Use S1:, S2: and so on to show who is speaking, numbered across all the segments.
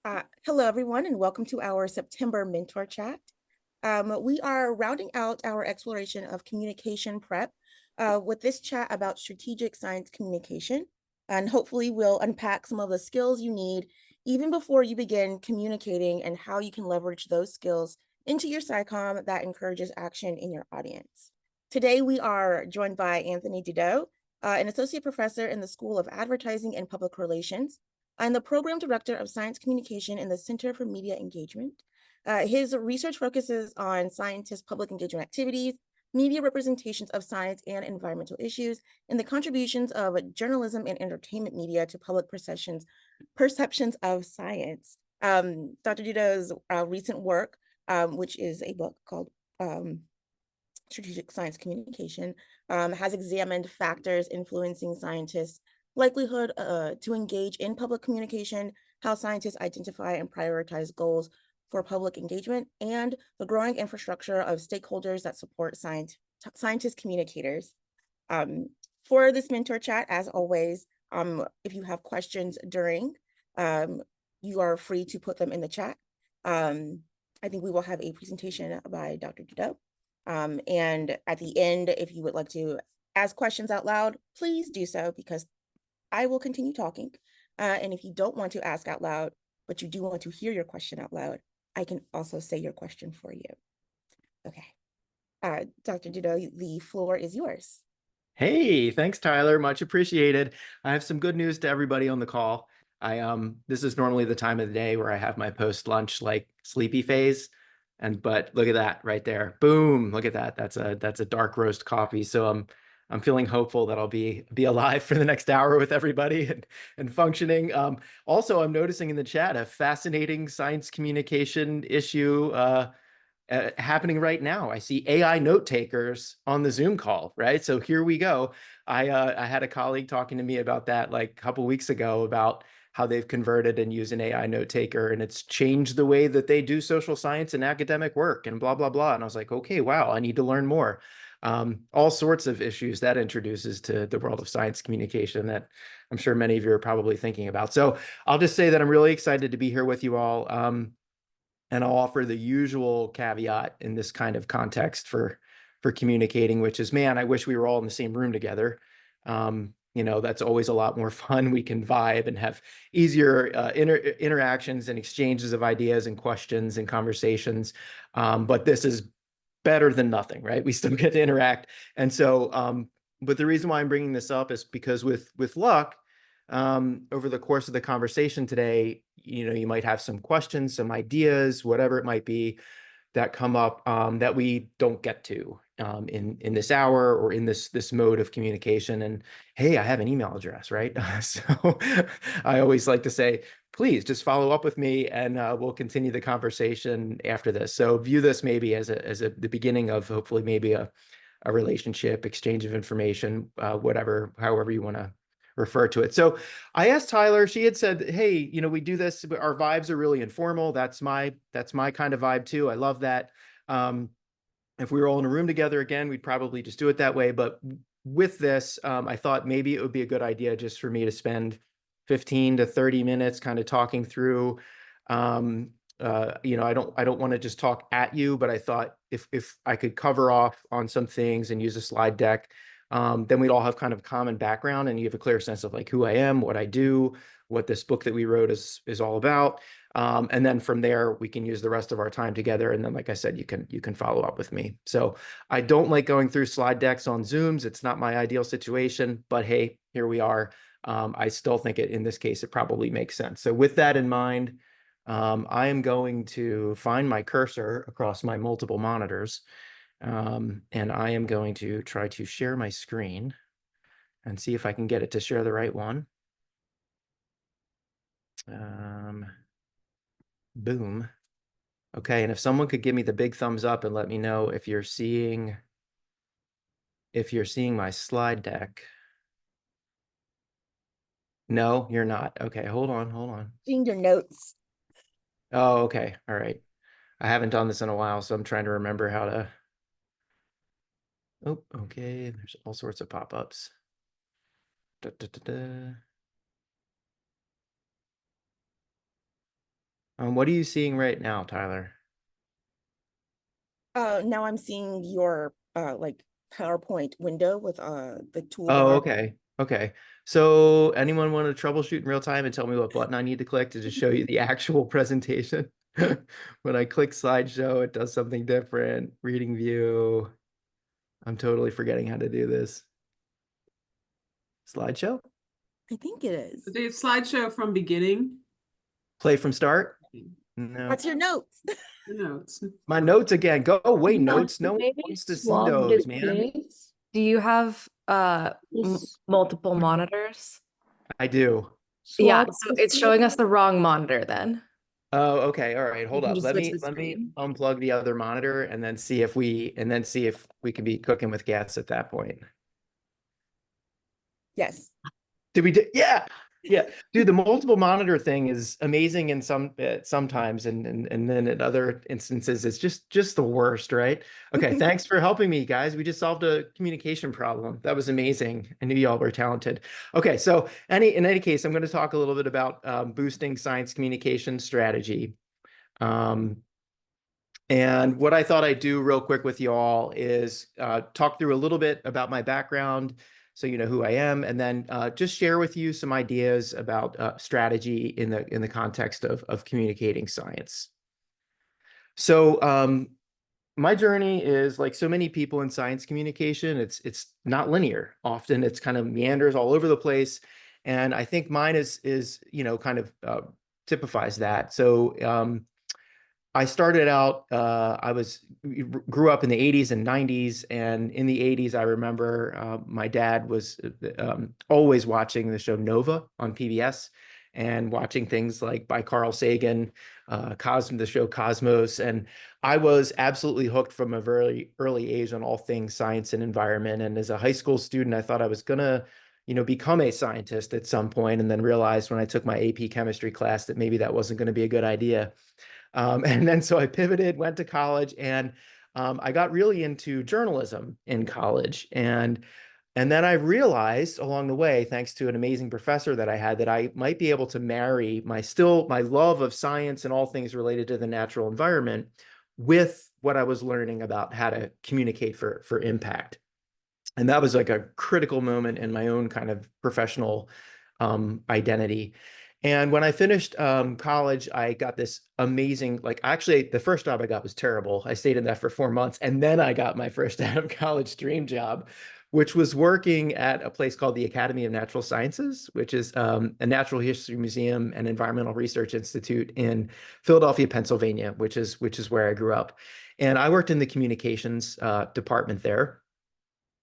S1: Hello, everyone, and welcome to our September Mentor Chat. We are rounding out our exploration of communication prep with this chat about strategic science communication. And hopefully we'll unpack some of the skills you need even before you begin communicating and how you can leverage those skills into your SciComm that encourages action in your audience. Today, we are joined by Anthony Dudo, an associate professor in the School of Advertising and Public Relations. I'm the program director of science communication in the Center for Media Engagement. His research focuses on scientists' public engagement activities, media representations of science and environmental issues, and the contributions of journalism and entertainment media to public perceptions of science. Dr. Dudo's recent work, which is a book called Strategic Science Communication, has examined factors influencing scientists' likelihood to engage in public communication, how scientists identify and prioritize goals for public engagement, and the growing infrastructure of stakeholders that support scientist communicators. For this mentor chat, as always, if you have questions during, you are free to put them in the chat. I think we will have a presentation by Dr. Dudo. And at the end, if you would like to ask questions out loud, please do so because I will continue talking. And if you don't want to ask out loud, but you do want to hear your question out loud, I can also say your question for you. Okay. Dr. Dudo, the floor is yours.
S2: Hey, thanks, Tyler. Much appreciated. I have some good news to everybody on the call. This is normally the time of the day where I have my post-lunch like sleepy phase. But look at that right there. Boom. Look at that. That's a dark roast coffee. So I'm feeling hopeful that I'll be alive for the next hour with everybody and functioning. Also, I'm noticing in the chat a fascinating science communication issue happening right now. I see AI note takers on the Zoom call, right? So here we go. I had a colleague talking to me about that like a couple weeks ago about how they've converted and use an AI note taker, and it's changed the way that they do social science and academic work and blah, blah, blah. And I was like, okay, wow, I need to learn more. All sorts of issues that introduces to the world of science communication that I'm sure many of you are probably thinking about. So I'll just say that I'm really excited to be here with you all. And I'll offer the usual caveat in this kind of context for communicating, which is, man, I wish we were all in the same room together. That's always a lot more fun. We can vibe and have easier interactions and exchanges of ideas and questions and conversations. But this is better than nothing, right? We still get to interact. And so, but the reason why I'm bringing this up is because with luck, over the course of the conversation today, you might have some questions, some ideas, whatever it might be that come up that we don't get to in this hour or in this mode of communication. And hey, I have an email address, right? So I always like to say, please just follow up with me and we'll continue the conversation after this. So view this maybe as the beginning of hopefully maybe a relationship, exchange of information, however you want to refer to it. So I asked Tyler, she had said, hey, we do this, our vibes are really informal. That's my kind of vibe too. I love that. If we were all in a room together again, we'd probably just do it that way. But with this, I thought maybe it would be a good idea just for me to spend 15 to 30 minutes kind of talking through. I don't want to just talk at you, but I thought if I could cover off on some things and use a slide deck, then we'd all have kind of common background and you have a clear sense of like who I am, what I do, what this book that we wrote is all about. And then from there, we can use the rest of our time together. And then, like I said, you can follow up with me. So I don't like going through slide decks on Zooms. It's not my ideal situation, but hey, here we are. I still think in this case, it probably makes sense. So with that in mind, I am going to find my cursor across my multiple monitors. And I am going to try to share my screen and see if I can get it to share the right one. Boom. Okay, and if someone could give me the big thumbs up and let me know if you're seeing my slide deck. No, you're not. Okay, hold on.
S1: Seeing your notes.
S2: Oh, okay. All right. I haven't done this in a while, so I'm trying to remember how to. Oh, okay. There's all sorts of pop-ups. What are you seeing right now, Tyler?
S1: Now I'm seeing your like PowerPoint window with the
S2: Oh,
S1: toolbar.
S2: okay. Okay. So anyone want to troubleshoot in real time and tell me what button I need to click to just show you the actual presentation? When I click slideshow, it does something different. Reading view. I'm totally forgetting how to do this. Slideshow?
S1: I think it is.
S3: The slideshow from beginning.
S2: Play from start? No.
S1: What's your notes?
S3: The notes.
S2: My notes again. Go away,
S4: Yeah,
S2: notes. No one
S4: maybe
S2: wants to see
S4: swap
S2: those, man.
S4: displays.
S5: Do you have
S4: Just
S5: multiple monitors?
S2: I do.
S5: Yeah,
S4: swap
S5: so it's
S4: displays.
S5: showing us the wrong monitor then.
S2: Oh, okay. All right.
S5: You
S2: Hold
S5: can
S2: up.
S5: just
S2: Let
S5: switch
S2: me
S5: the
S2: let me
S5: screen.
S2: unplug the other monitor and then see if we can be cooking with gas at that point.
S1: Yes.
S2: Did we do? Yeah. Yeah. Dude, the multiple monitor thing is amazing in sometimes and then in other instances it's just the worst, right? Okay, thanks for helping me, guys. We just solved a communication problem. That was amazing. I knew y'all were talented. Okay, so in any case, I'm going to talk a little bit about boosting science communication strategy. Um, and what I thought I'd do real quick with you all is talk through a little bit about my background so you know who I am, and then just share with you some ideas about strategy in the context of communicating science. So my journey is like so many people in science communication, it's not linear. Often it's kind of meanders all over the place. And I think mine is kind of typifies that. So I started out, grew up in the 80s and 90s. And in the 80s, I remember my dad was always watching the show Nova on PBS and watching things like by Carl Sagan, the show Cosmos. And I was absolutely hooked from a very early age on all things science and environment. And as a high school student, I thought I was going to become a scientist at some point, and then realized when I took my AP chemistry class that maybe that wasn't going to be a good idea. And then so I pivoted, went to college, and I got really into journalism in college. And then I realized along the way, thanks to an amazing professor that I had, that I might be able to marry my love of science and all things related to the natural environment with what I was learning about how to communicate for impact. And that was like a critical moment in my own kind of professional identity. And when I finished college, I got this amazing, like actually the first job I got was terrible. I stayed in that for 4 months. And then I got my first out of college dream job, which was working at a place called the Academy of Natural Sciences, which is a natural history museum and environmental research institute in Philadelphia, Pennsylvania, which is where I grew up. And I worked in the communications department there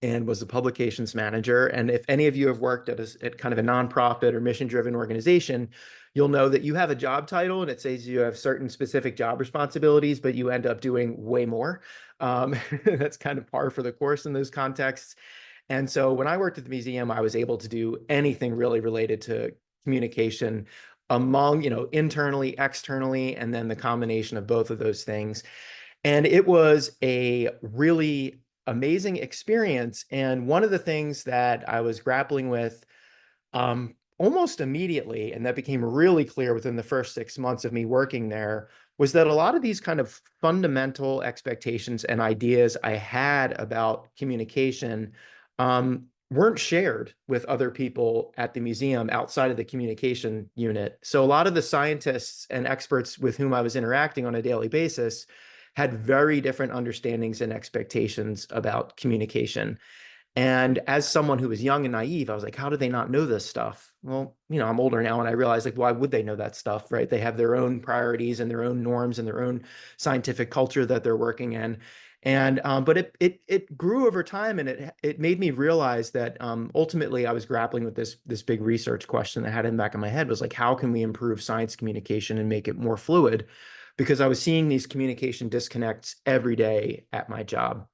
S2: and was the publications manager. And if any of you have worked at kind of a nonprofit or mission-driven organization, you'll know that you have a job title and it says you have certain specific job responsibilities, but you end up doing way more. That's kind of par for the course in those contexts. And so when I worked at the museum, I was able to do anything really related to communication among, internally, externally, and then the combination of both of those things. And it was a really amazing experience. And one of the things that I was grappling with almost immediately, and that became really clear within the first 6 months of me working there, was that a lot of these kind of fundamental expectations and ideas I had about communication weren't shared with other people at the museum outside of the communication unit. So a lot of the scientists and experts with whom I was interacting on a daily basis had very different understandings and expectations about communication. And as someone who was young and naive, I was like, how do they not know this stuff? Well, I'm older now and I realize, like, why would they know that stuff, right? They have their own priorities and their own norms and their own scientific culture that they're working in. And but it grew over time, and it made me realize that ultimately I was grappling with this big research question that I had in the back of my head, was like, how can we improve science communication and make it more fluid? Because I was seeing these communication disconnects every day at my job.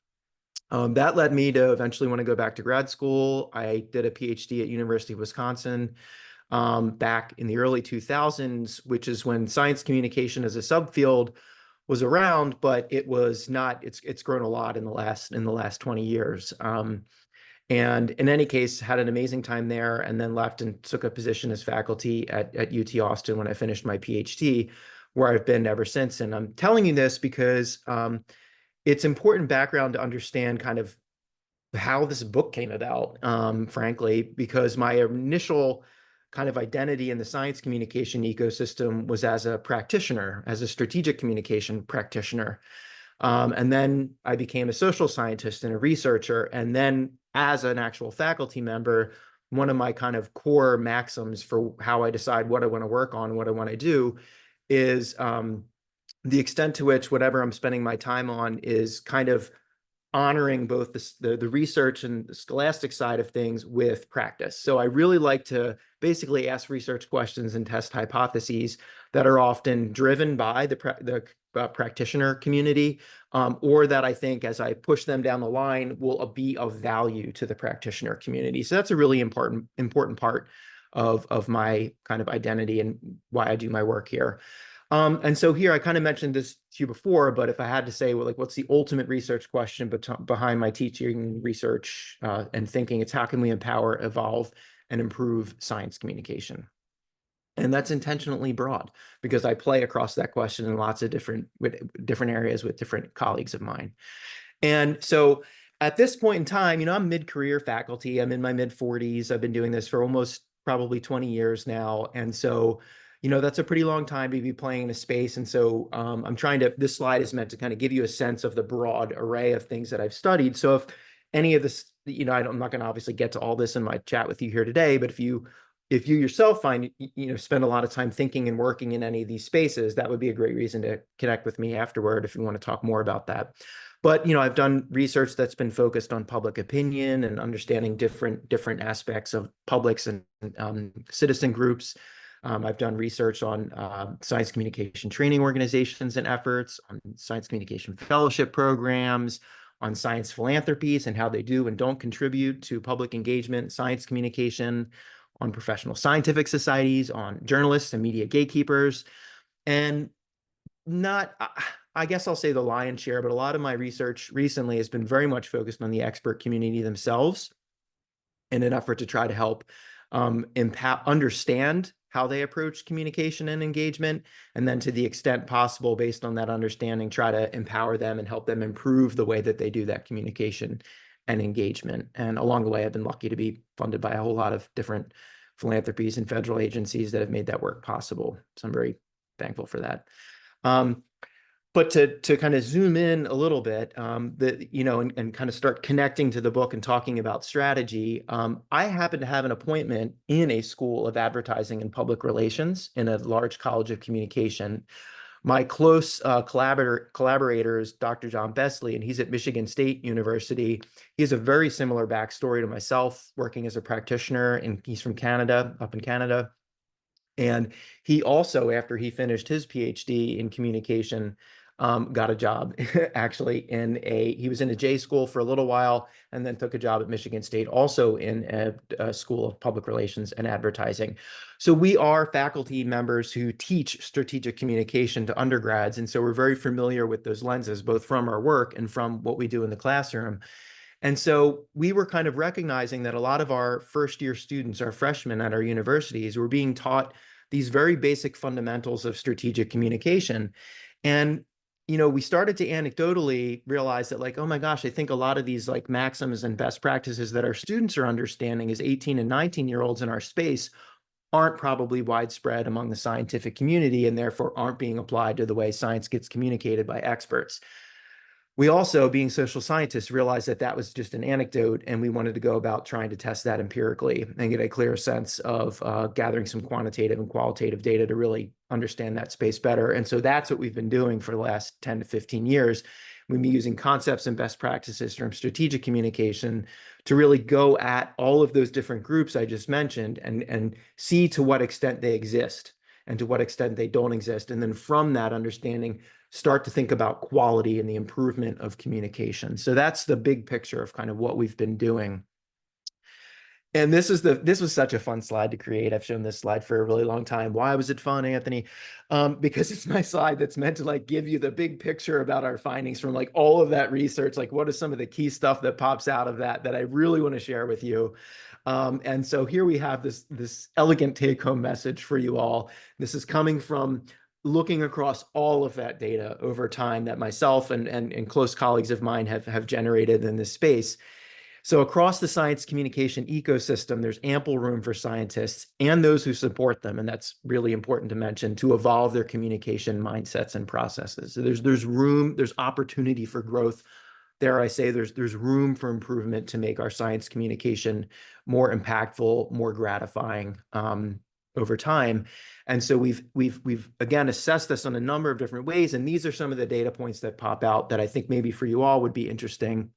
S2: That led me to eventually want to go back to grad school. I did a PhD at University of Wisconsin back in the early 2000s, which is when science communication as a subfield was around, but it was not. It's grown a lot in the last 20 years. And in any case, had an amazing time there, and then left and took a position as faculty at UT Austin when I finished my PhD, where I've been ever since. And I'm telling you this because it's important background to understand kind of how this book came about, frankly, because my initial kind of identity in the science communication ecosystem was as a practitioner, as a strategic communication practitioner. And then I became a social scientist and a researcher. And then as an actual faculty member, one of my kind of core maxims for how I decide what I want to work on, what I want to do is the extent to which whatever I'm spending my time on is kind of honoring both the research and the scholastic side of things with practice. So I really like to basically ask research questions and test hypotheses that are often driven by the practitioner community, or that I think as I push them down the line will be of value to the practitioner community. So that's a really important part of my kind of identity and why I do my work here. And so here I kind of mentioned this to you before, but if I had to say, well, like, what's the ultimate research question behind my teaching, research, and thinking, it's how can we empower, evolve, and improve science communication? And that's intentionally broad because I play across that question in lots of different areas with different colleagues of mine. And so at this point in time, I'm mid-career faculty. I'm in my mid-40s. I've been doing this for almost probably 20 years now. And so, that's a pretty long time to be playing in a space. And so I'm trying to, this slide is meant to kind of give you a sense of the broad array of things that I've studied. So if any of this, I'm not going to obviously get to all this in my chat with you here today, but if you yourself find, spend a lot of time thinking and working in any of these spaces, that would be a great reason to connect with me afterward if you want to talk more about that. But, I've done research that's been focused on public opinion and understanding different aspects of publics and citizen groups. I've done research on science communication training organizations and efforts, on science communication fellowship programs, on science philanthropies and how they do and don't contribute to public engagement, science communication, on professional scientific societies, on journalists and media gatekeepers, and I guess I'll say the lion's share, but a lot of my research recently has been very much focused on the expert community themselves in an effort to try to help understand how they approach communication and engagement, and then to the extent possible, based on that understanding, try to empower them and help them improve the way that they do that communication and engagement. And along the way, I've been lucky to be funded by a whole lot of different philanthropies and federal agencies that have made that work possible. So I'm very thankful for that. But to kind of zoom in a little bit, and kind of start connecting to the book and talking about strategy, I happen to have an appointment in a school of advertising and public relations in a large college of communication. My close collaborator is Dr. John Besley, and he's at Michigan State University. He has a very similar backstory to myself, working as a practitioner, and he's from Canada, up in Canada. And he also, after he finished his PhD in communication, got a job actually he was in a J school for a little while and then took a job at Michigan State, also in a school of public relations and advertising. So we are faculty members who teach strategic communication to undergrads. And so we're very familiar with those lenses, both from our work and from what we do in the classroom. And so we were kind of recognizing that a lot of our first year students, our freshmen at our universities, were being taught these very basic fundamentals of strategic communication. And, we started to anecdotally realize that, like, oh my gosh, I think a lot of these like maxims and best practices that our students are understanding as 18 and 19-year-olds in our space aren't probably widespread among the scientific community and therefore aren't being applied to the way science gets communicated by experts. We also, being social scientists, realized that that was just an anecdote, and we wanted to go about trying to test that empirically and get a clear sense of gathering some quantitative and qualitative data to really understand that space better. And so that's what we've been doing for the last 10 to 15 years. We've been using concepts and best practices from strategic communication to really go at all of those different groups I just mentioned and see to what extent they exist and to what extent they don't exist. And then from that understanding, start to think about quality and the improvement of communication. So that's the big picture of kind of what we've been doing. And this was such a fun slide to create. I've shown this slide for a really long time. Why was it fun, Anthony? Because it's my slide that's meant to like give you the big picture about our findings from like all of that research. Like, what is some of the key stuff that pops out of that I really want to share with you? And so here we have this elegant take-home message for you all. This is coming from looking across all of that data over time that myself and close colleagues of mine have generated in this space. So across the science communication ecosystem, there's ample room for scientists and those who support them, and that's really important to mention, to evolve their communication mindsets and processes. So there's room, there's opportunity for growth. Dare I say, there's room for improvement to make our science communication more impactful, more gratifying over time. And so we've again assessed this on a number of different ways, and these are some of the data points that pop out that I think maybe for you all would be interesting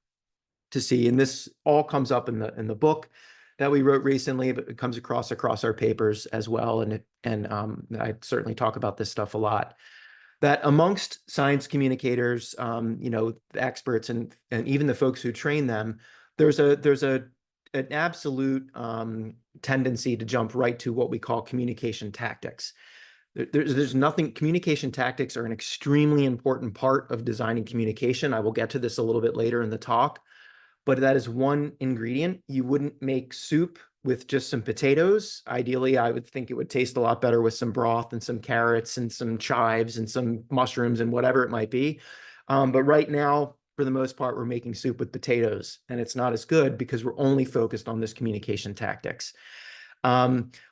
S2: to see. And this all comes up in the book that we wrote recently, but it comes across our papers as well. And I certainly talk about this stuff a lot. That amongst science communicators, the experts and even the folks who train them, there's an absolute tendency to jump right to what we call communication tactics. There's nothing. Communication tactics are an extremely important part of designing communication. I will get to this a little bit later in the talk. But that is one ingredient. You wouldn't make soup with just some potatoes. Ideally, I would think it would taste a lot better with some broth and some carrots and some chives and some mushrooms and whatever it might be. But right now, for the most part, we're making soup with potatoes, and it's not as good because we're only focused on this communication tactics.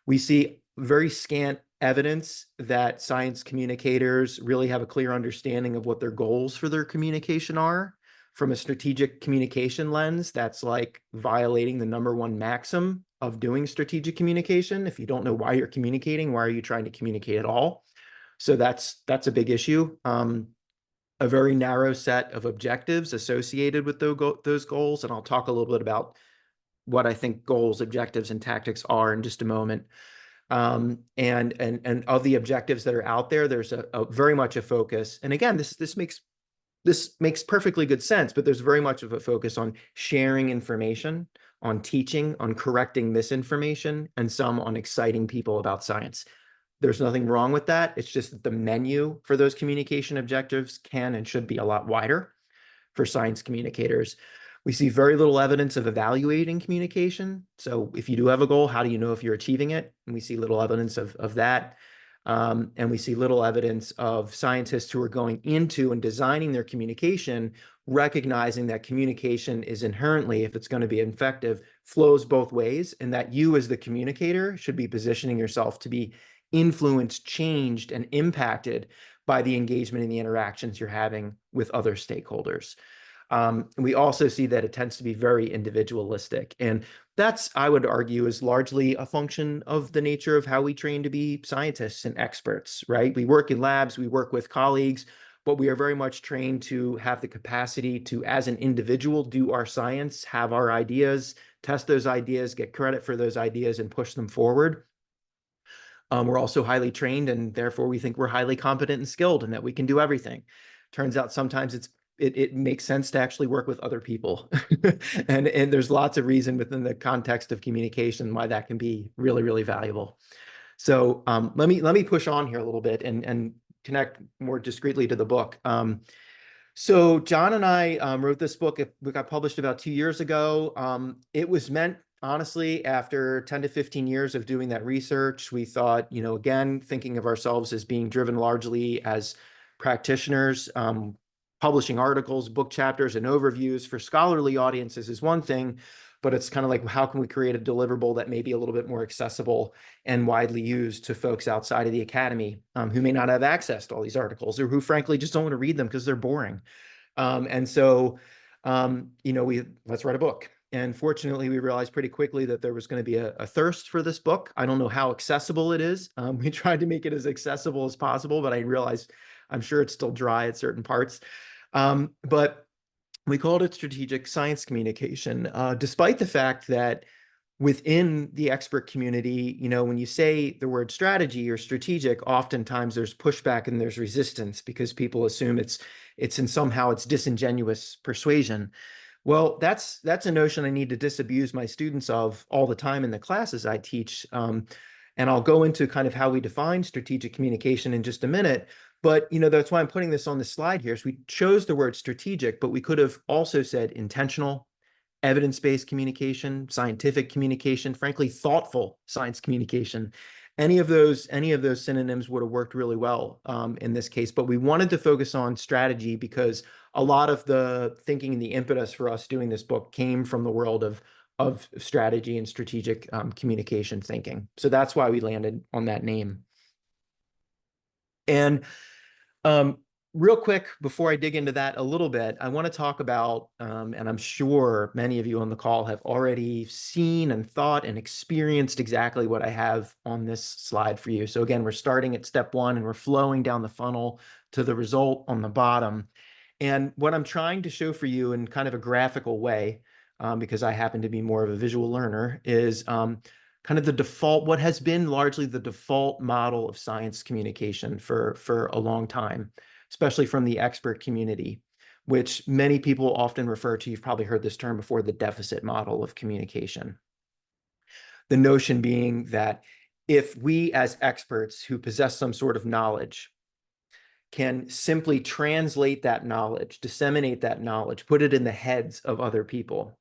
S2: We see very scant evidence that science communicators really have a clear understanding of what their goals for their communication are. From a strategic communication lens, that's like violating the #1 maxim of doing strategic communication. If you don't know why you're communicating, why are you trying to communicate at all? So that's a big issue. A very narrow set of objectives associated with those goals, and I'll talk a little bit about what I think goals, objectives, and tactics are in just a moment. And of the objectives that are out there, there's a very much a focus. And again, this makes perfectly good sense, but there's very much of a focus on sharing information, on teaching, on correcting misinformation, and some on exciting people about science. There's nothing wrong with that. It's just that the menu for those communication objectives can and should be a lot wider for science communicators. We see very little evidence of evaluating communication. So if you do have a goal, how do you know if you're achieving it? And we see little evidence of that. And we see little evidence of scientists who are going into and designing their communication, recognizing that communication is inherently, if it's going to be effective, flows both ways, and that you as the communicator should be positioning yourself to be influenced, changed, and impacted by the engagement and the interactions you're having with other stakeholders. We also see that it tends to be very individualistic. And that's, I would argue, is largely a function of the nature of how we train to be scientists and experts, right? We work in labs, we work with colleagues, but we are very much trained to have the capacity to, as an individual, do our science, have our ideas, test those ideas, get credit for those ideas, and push them forward. We're also highly trained, and therefore we think we're highly competent and skilled and that we can do everything. Turns out sometimes it makes sense to actually work with other people. and there's lots of reason within the context of communication why that can be really, really valuable. So let me push on here a little bit and connect more discreetly to the book. So John and I wrote this book. It got published about 2 years ago. It was meant, honestly, after 10 to 15 years of doing that research, we thought, again, thinking of ourselves as being driven largely as practitioners, publishing articles, book chapters, and overviews for scholarly audiences is one thing, but it's kind of like, how can we create a deliverable that may be a little bit more accessible and widely used to folks outside of the academy who may not have access to all these articles, or who frankly just don't want to read them because they're boring. Let's write a book. And fortunately, we realized pretty quickly that there was going to be a thirst for this book. I don't know how accessible it is. We tried to make it as accessible as possible, but I realized I'm sure it's still dry at certain parts. But we called it strategic science communication, despite the fact that within the expert community, when you say the word strategy or strategic, oftentimes there's pushback and there's resistance because people assume it's disingenuous persuasion. Well, that's a notion I need to disabuse my students of all the time in the classes I teach. And I'll go into kind of how we define strategic communication in just a minute. But, that's why I'm putting this on the slide here. So we chose the word strategic, but we could have also said intentional, evidence-based communication, scientific communication, frankly, thoughtful science communication. Any of those synonyms would have worked really well in this case, but we wanted to focus on strategy because a lot of the thinking and the impetus for us doing this book came from the world of strategy and strategic communication thinking. So that's why we landed on that name. And real quick, before I dig into that a little bit, I want to talk about, and I'm sure many of you on the call have already seen and thought and experienced exactly what I have on this slide for you. So again, we're starting at step 1 and we're flowing down the funnel to the result on the bottom. And what I'm trying to show for you in kind of a graphical way, because I happen to be more of a visual learner, is kind of the default, what has been largely the default model of science communication for a long time, especially from the expert community, which many people often refer to. You've probably heard this term before, the deficit model of communication. The notion being that if we as experts who possess some sort of knowledge can simply translate that knowledge, disseminate that knowledge, put it in the heads of other people,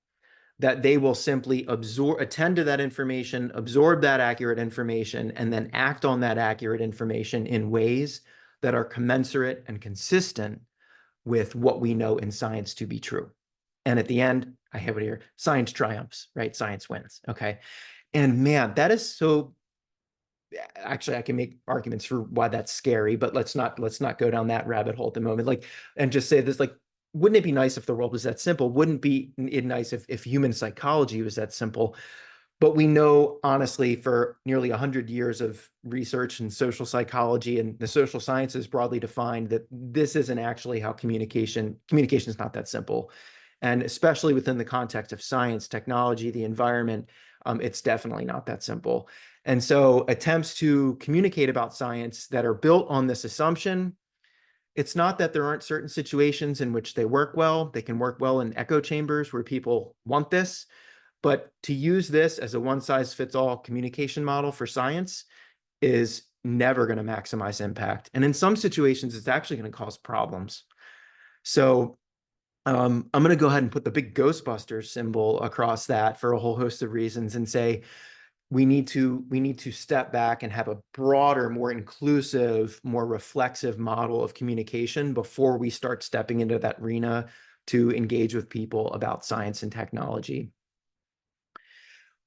S2: that they will simply attend to that information, absorb that accurate information, and then act on that accurate information in ways that are commensurate and consistent with what we know in science to be true. And at the end, I have it here, science triumphs, right? Science wins, okay? And man, that is so, actually I can make arguments for why that's scary, but let's not go down that rabbit hole at the moment. Like, and just say this, like, wouldn't it be nice if the world was that simple? Wouldn't be it nice if human psychology was that simple? But we know, honestly, for nearly 100 years of research in social psychology and the social sciences broadly defined, that this isn't actually how communication is not that simple. And especially within the context of science, technology, the environment, it's definitely not that simple. And so attempts to communicate about science that are built on this assumption, it's not that there aren't certain situations in which they work well. They can work well in echo chambers where people want this. But to use this as a one-size-fits-all communication model for science is never going to maximize impact. And in some situations, it's actually going to cause problems. So I'm going to go ahead and put the big Ghostbusters symbol across that for a whole host of reasons and say, we need to step back and have a broader, more inclusive, more reflexive model of communication before we start stepping into that arena to engage with people about science and technology.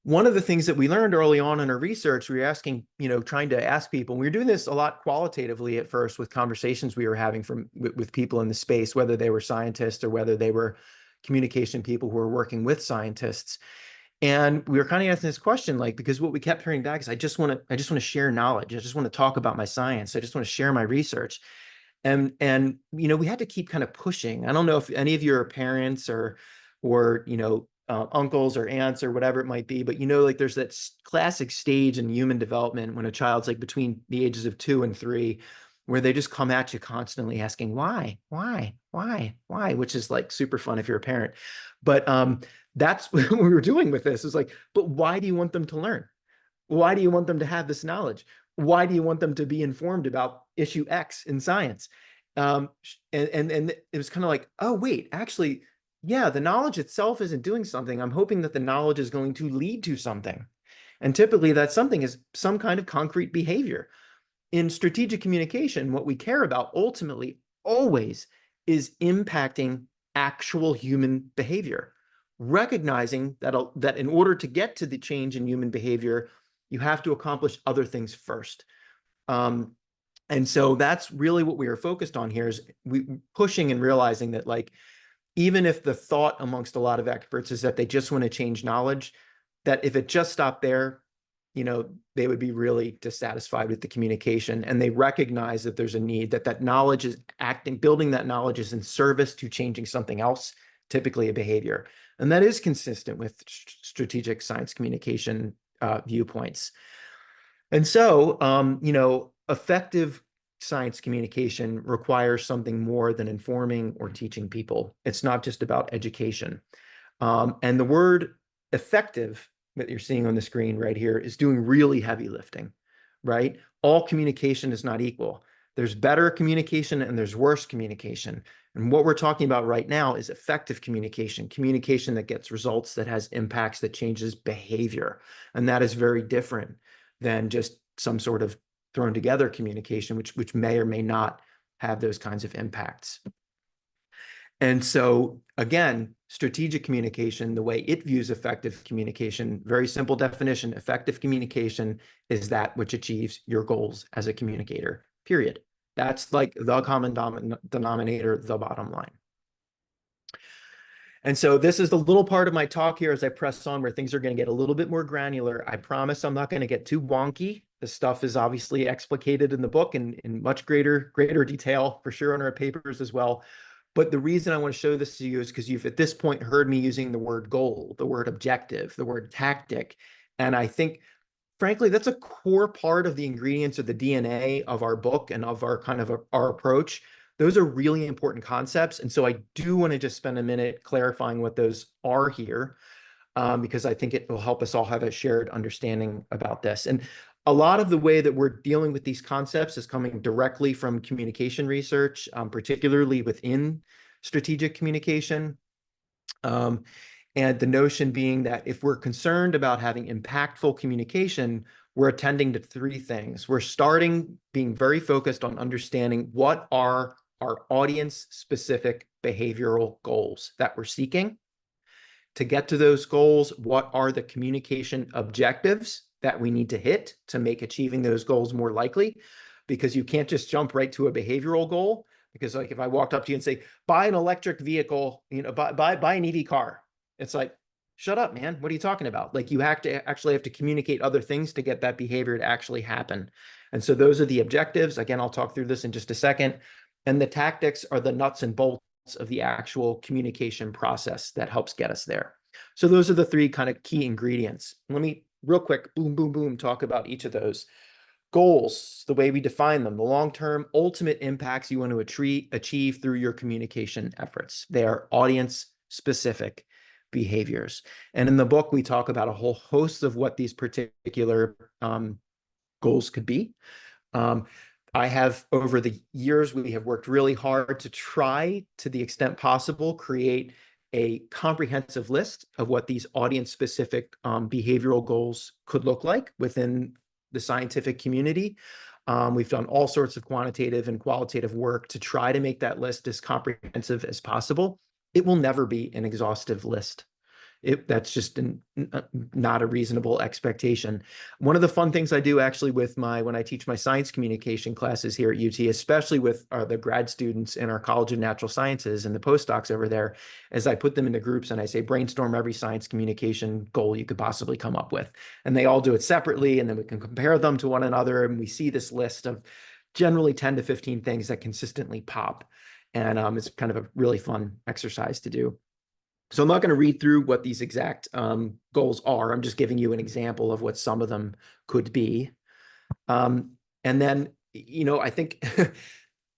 S2: One of the things that we learned early on in our research, we were asking, trying to ask people, we were doing this a lot qualitatively at first with conversations we were having with people in the space, whether they were scientists or whether they were communication people who were working with scientists. And we were kind of asking this question, like, because what we kept hearing back is, I just want to share knowledge. I just want to talk about my science. I just want to share my research. And we had to keep kind of pushing. I don't know if any of you are parents or uncles or aunts or whatever it might be, but like there's that classic stage in human development when a child's like between the ages of 2 and 3, where they just come at you constantly asking why, which is like super fun if you're a parent. But that's what we were doing with this, is like, but why do you want them to learn? Why do you want them to have this knowledge? Why do you want them to be informed about issue X in science? And it was kind of like, oh wait, actually, yeah, the knowledge itself isn't doing something. I'm hoping that the knowledge is going to lead to something. And typically that something is some kind of concrete behavior. In strategic communication, what we care about ultimately always is impacting actual human behavior, recognizing that in order to get to the change in human behavior, you have to accomplish other things first. And so that's really what we are focused on here, is we pushing and realizing that, like, even if the thought amongst a lot of experts is that they just want to change knowledge, that if it just stopped there, they would be really dissatisfied with the communication. And they recognize that there's a need, that knowledge is building that knowledge is in service to changing something else, typically a behavior. And that is consistent with strategic science communication viewpoints. And so, effective science communication requires something more than informing or teaching people. It's not just about education. And the word effective that you're seeing on the screen right here is doing really heavy lifting, right? All communication is not equal. There's better communication and there's worse communication. And what we're talking about right now is effective communication that gets results, that has impacts, that changes behavior. And that is very different than just some sort of thrown together communication, which may or may not have those kinds of impacts. And so again, strategic communication, the way it views effective communication, very simple definition: effective communication is that which achieves your goals as a communicator, period. That's like the common denominator, the bottom line. And so this is the little part of my talk here as I press on where things are going to get a little bit more granular. I promise I'm not going to get too wonky. This stuff is obviously explicated in the book in much greater detail, for sure, in our papers as well. But the reason I want to show this to you is because you've at this point heard me using the word goal, the word objective, the word tactic. And I think, frankly, that's a core part of the ingredients of the DNA of our book and of our kind of our approach. Those are really important concepts. And so I do want to just spend a minute clarifying what those are here, because I think it will help us all have a shared understanding about this. And a lot of the way that we're dealing with these concepts is coming directly from communication research, particularly within strategic communication. And the notion being that if we're concerned about having impactful communication, we're attending to three things. We're starting being very focused on understanding what are our audience-specific behavioral goals that we're seeking. To get to those goals, what are the communication objectives that we need to hit to make achieving those goals more likely? Because you can't just jump right to a behavioral goal. Because like if I walked up to you and say, buy an electric vehicle, buy an EV car, it's like, shut up, man. What are you talking about? Like, you have to actually have to communicate other things to get that behavior to actually happen. And so those are the objectives. Again, I'll talk through this in just a second. And the tactics are the nuts and bolts of the actual communication process that helps get us there. So those are the three kind of key ingredients. Let me real quick, boom, boom, boom, talk about each of those. Goals, the way we define them, the long-term ultimate impacts you want to achieve through your communication efforts. They are audience-specific behaviors. And in the book, we talk about a whole host of what these particular goals could be. I have, over the years, we have worked really hard to try, to the extent possible, create a comprehensive list of what these audience-specific behavioral goals could look like within the scientific community. We've done all sorts of quantitative and qualitative work to try to make that list as comprehensive as possible. It will never be an exhaustive list. That's just not a reasonable expectation. One of the fun things I do actually with when I teach my science communication classes here at UT, especially with the grad students in our College of Natural Sciences and the postdocs over there, is I put them into groups and I say, brainstorm every science communication goal you could possibly come up with. And they all do it separately, and then we can compare them to one another. And we see this list of generally 10 to 15 things that consistently pop. And it's kind of a really fun exercise to do. So I'm not going to read through what these exact goals are. I'm just giving you an example of what some of them could be. And then, I think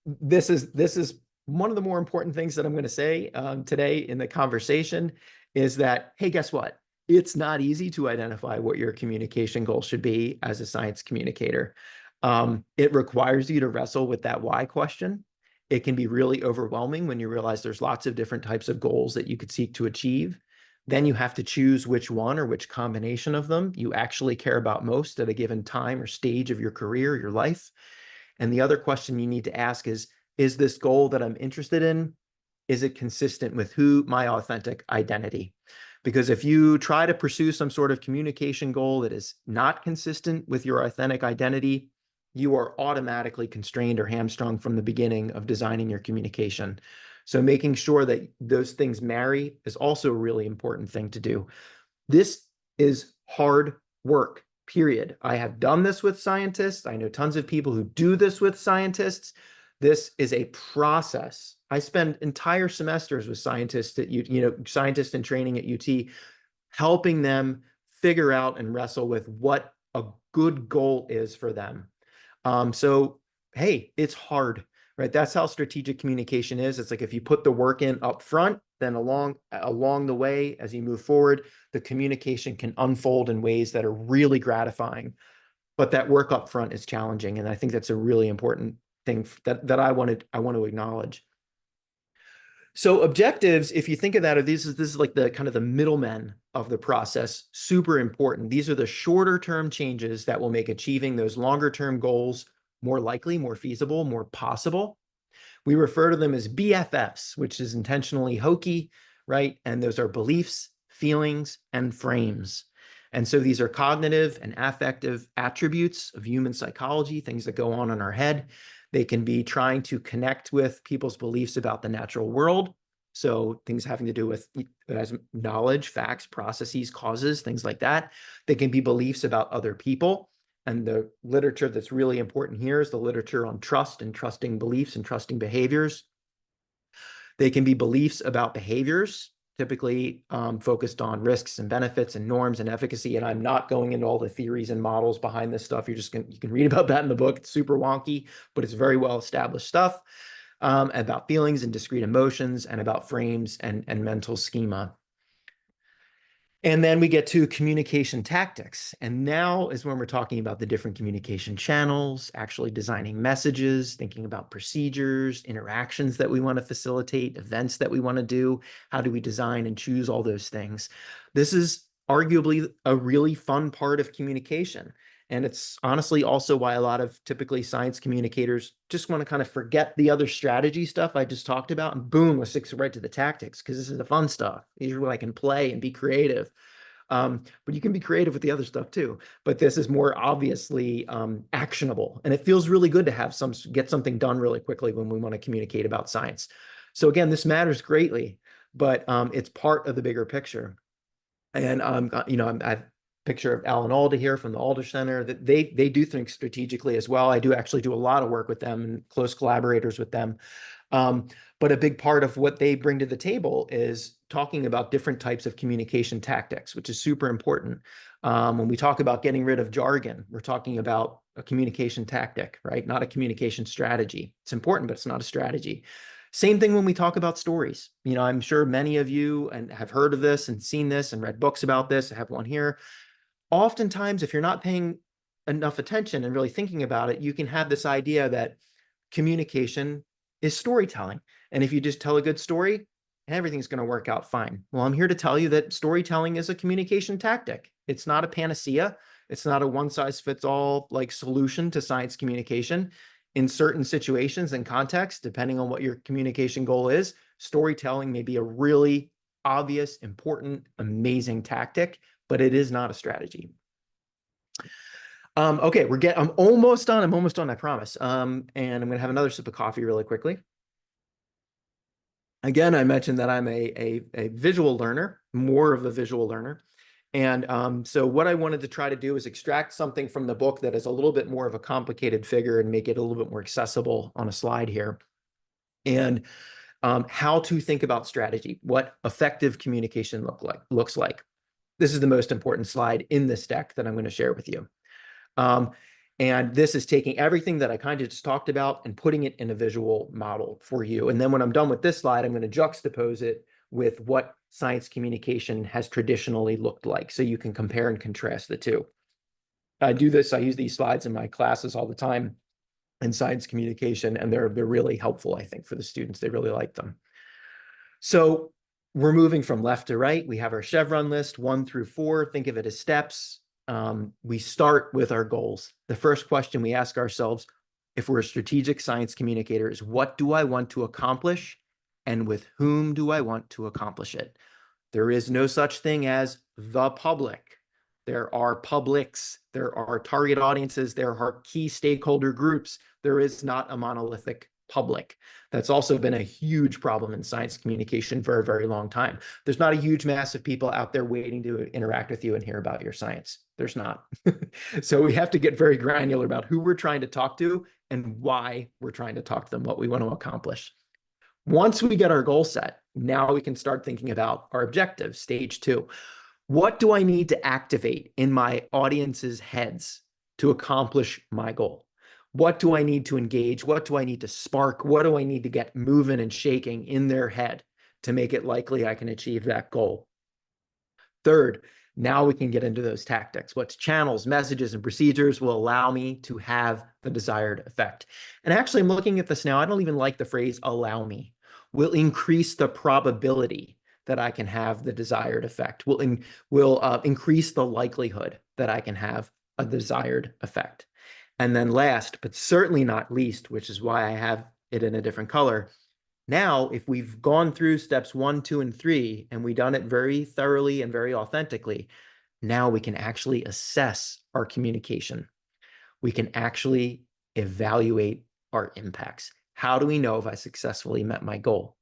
S2: this is one of the more important things that I'm going to say today in the conversation is that, hey, guess what? It's not easy to identify what your communication goal should be as a science communicator. It requires you to wrestle with that why question. It can be really overwhelming when you realize there's lots of different types of goals that you could seek to achieve. Then you have to choose which one or which combination of them you actually care about most at a given time or stage of your career, your life. And the other question you need to ask is this goal that I'm interested in, is it consistent with my authentic identity? Because if you try to pursue some sort of communication goal that is not consistent with your authentic identity, you are automatically constrained or hamstrung from the beginning of designing your communication. So making sure that those things marry is also a really important thing to do. This is hard work, period. I have done this with scientists. I know tons of people who do this with scientists. This is a process. I spend entire semesters with scientists at scientists in training at UT, helping them figure out and wrestle with what a good goal is for them. So, hey, it's hard, right? That's how strategic communication is. It's like if you put the work in up front, then along the way, as you move forward, the communication can unfold in ways that are really gratifying. But that work up front is challenging, and I think that's a really important thing that I want to acknowledge. So objectives, if you think of that, this is like the kind of the middlemen of the process, super important. These are the shorter term changes that will make achieving those longer term goals more likely, more feasible, more possible. We refer to them as BFFs, which is intentionally hokey, right? And those are beliefs, feelings, and frames. And so these are cognitive and affective attributes of human psychology, things that go on in our head. They can be trying to connect with people's beliefs about the natural world. So things having to do with knowledge, facts, processes, causes, things like that. They can be beliefs about other people. And the literature that's really important here is the literature on trust and trusting beliefs and trusting behaviors. They can be beliefs about behaviors, typically focused on risks and benefits and norms and efficacy. And I'm not going into all the theories and models behind this stuff. You can read about that in the book. It's super wonky, but it's very well established stuff about feelings and discrete emotions and about frames and mental schema. And then we get to communication tactics. And now is when we're talking about the different communication channels, actually designing messages, thinking about procedures, interactions that we want to facilitate, events that we want to do. How do we design and choose all those things? This is arguably a really fun part of communication. And it's honestly also why a lot of typically science communicators just want to kind of forget the other strategy stuff I just talked about and boom, let's stick right to the tactics because this is the fun stuff. These are where I can play and be creative. But you can be creative with the other stuff too. But this is more obviously actionable. And it feels really good to get something done really quickly when we want to communicate about science. So again, this matters greatly, but it's part of the bigger picture. And I've picture of Alan Alda here from the Alda Center, that they do think strategically as well. I do actually do a lot of work with them and close collaborators with them. But a big part of what they bring to the table is talking about different types of communication tactics, which is super important. When we talk about getting rid of jargon, we're talking about a communication tactic, right? Not a communication strategy. It's important, but it's not a strategy. Same thing when we talk about stories. I'm sure many of you have heard of this and seen this and read books about this. I have one here. Oftentimes, if you're not paying enough attention and really thinking about it, you can have this idea that communication is storytelling. And if you just tell a good story, everything's going to work out fine. Well, I'm here to tell you that storytelling is a communication tactic. It's not a panacea. It's not a one-size-fits-all like solution to science communication. In certain situations and contexts, depending on what your communication goal is, storytelling may be a really obvious, important, amazing tactic, but it is not a strategy. Okay, I'm almost done, I promise. And I'm gonna have another sip of coffee really quickly. Again, I mentioned that I'm a visual learner, more of a visual learner. And so what I wanted to try to do is extract something from the book that is a little bit more of a complicated figure and make it a little bit more accessible on a slide here. And how to think about strategy, what effective communication looks like. This is the most important slide in this deck that I'm going to share with you. And this is taking everything that I kind of just talked about and putting it in a visual model for you. And then when I'm done with this slide, I'm going to juxtapose it with what science communication has traditionally looked like. So you can compare and contrast the two. I use these slides in my classes all the time in science communication, and they're really helpful, I think, for the students. They really like them. So we're moving from left to right. We have our chevron list, 1 through 4. Think of it as steps. We start with our goals. The first question we ask ourselves, if we're a strategic science communicator, is what do I want to accomplish and with whom do I want to accomplish it? There is no such thing as the public. There are publics, there are target audiences, there are key stakeholder groups. There is not a monolithic public. That's also been a huge problem in science communication for a very long time. There's not a huge mass of people out there waiting to interact with you and hear about your science. There's not. So we have to get very granular about who we're trying to talk to and why we're trying to talk to them, what we want to accomplish. Once we get our goal set, now we can start thinking about our objectives, stage 2. What do I need to activate in my audience's heads to accomplish my goal? What do I need to engage? What do I need to spark? What do I need to get moving and shaking in their head to make it likely I can achieve that goal? Third, now we can get into those tactics. What channels, messages, and procedures will allow me to have the desired effect? And actually, I'm looking at this now. I don't even like the phrase allow me. will increase the probability that I can have the desired effect, will increase the likelihood that I can have a desired effect. And then last, but certainly not least, which is why I have it in a different color, now, if we've gone through steps 1, 2, and 3, and we've done it very thoroughly and very authentically, now we can actually assess our communication. We can actually evaluate our impacts. How do we know if I successfully met my goal?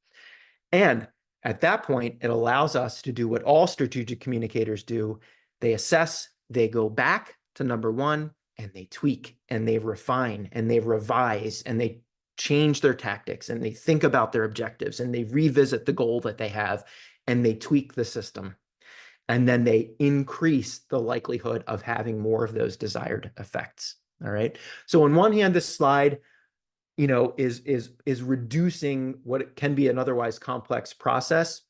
S2: And at that point, it allows us to do what all strategic communicators do. They assess, they go back to number 1, and they tweak, and they refine, and they revise, and they change their tactics, and they think about their objectives, and they revisit the goal that they have, and they tweak the system. And then they increase the likelihood of having more of those desired effects. All right. So on one hand, this slide, is reducing what can be an otherwise complex process.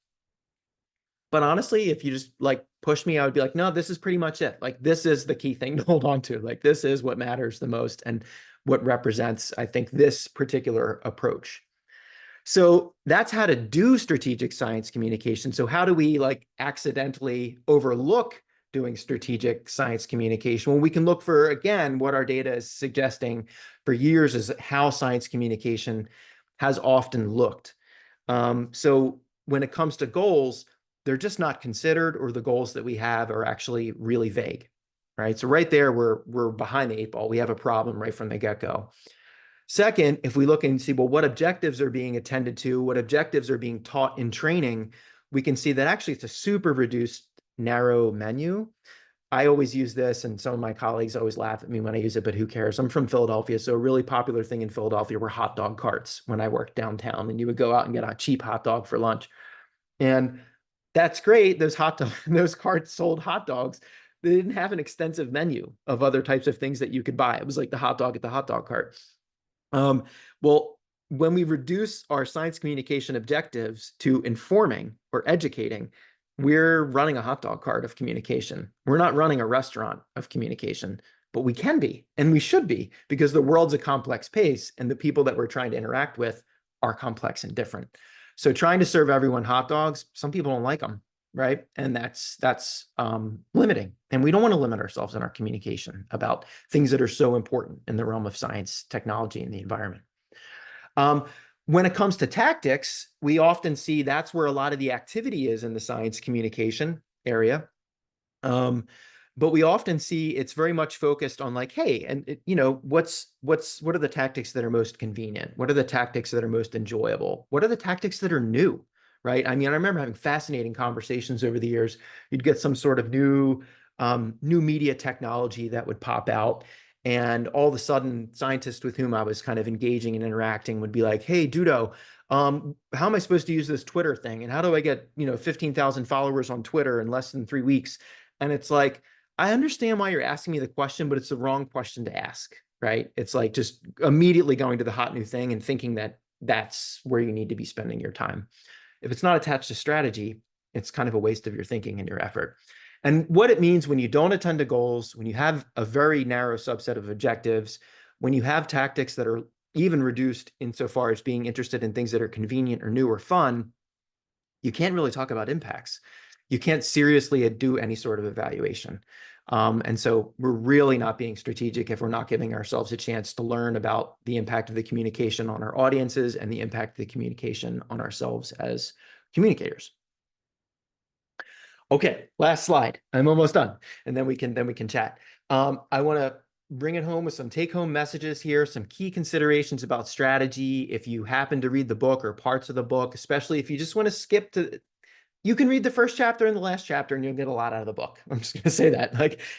S2: But honestly, if you just like push me, I would be like, no, this is pretty much it. Like, this is the key thing to hold on to. Like, this is what matters the most and what represents, I think, this particular approach. So that's how to do strategic science communication. So how do we like accidentally overlook doing strategic science communication? Well, we can look for, again, what our data is suggesting for years is how science communication has often looked. So when it comes to goals, they're just not considered, or the goals that we have are actually really vague, right? So right there, we're behind the 8 ball. We have a problem right from the get-go. Second, if we look and see, well, what objectives are being attended to, what objectives are being taught in training, we can see that actually it's a super reduced, narrow menu. I always use this, and some of my colleagues always laugh at me when I use it, but who cares? I'm from Philadelphia, so a really popular thing in Philadelphia were hot dog carts when I worked downtown, and you would go out and get a cheap hot dog for lunch. And that's great. Those carts sold hot dogs. They didn't have an extensive menu of other types of things that you could buy. It was like the hot dog at the hot dog cart. Well, when we reduce our science communication objectives to informing or educating, we're running a hot dog cart of communication. We're not running a restaurant of communication, but we can be, and we should be, because the world's a complex pace, and the people that we're trying to interact with are complex and different. So trying to serve everyone hot dogs, some people don't like them, right? And that's limiting. And we don't want to limit ourselves in our communication about things that are so important in the realm of science, technology, and the environment. When it comes to tactics, we often see that's where a lot of the activity is in the science communication area. But we often see it's very much focused on like, hey, and what are the tactics that are most convenient? What are the tactics that are most enjoyable? What are the tactics that are new? Right? I mean, I remember having fascinating conversations over the years. You'd get some sort of new media technology that would pop out, and all of a sudden, scientists with whom I was kind of engaging and interacting would be like, "Hey, Dudo, how am I supposed to use this Twitter thing? And how do I get 15,000 followers on Twitter in less than 3 weeks?" And it's like, I understand why you're asking me the question, but it's the wrong question to ask, right? It's like just immediately going to the hot new thing and thinking that that's where you need to be spending your time. If it's not attached to strategy, it's kind of a waste of your thinking and your effort. And what it means when you don't attend to goals, when you have a very narrow subset of objectives, when you have tactics that are even reduced insofar as being interested in things that are convenient or new or fun, you can't really talk about impacts. You can't seriously do any sort of evaluation. And so we're really not being strategic if we're not giving ourselves a chance to learn about the impact of the communication on our audiences and the impact of the communication on ourselves as communicators. Okay, last slide. I'm almost done, and then we can chat. I want to bring it home with some take-home messages here, some key considerations about strategy. If you happen to read the book or parts of the book, especially if you just want to skip to, you can read the first chapter and the last chapter and you'll get a lot out of the book. I'm just going to say that.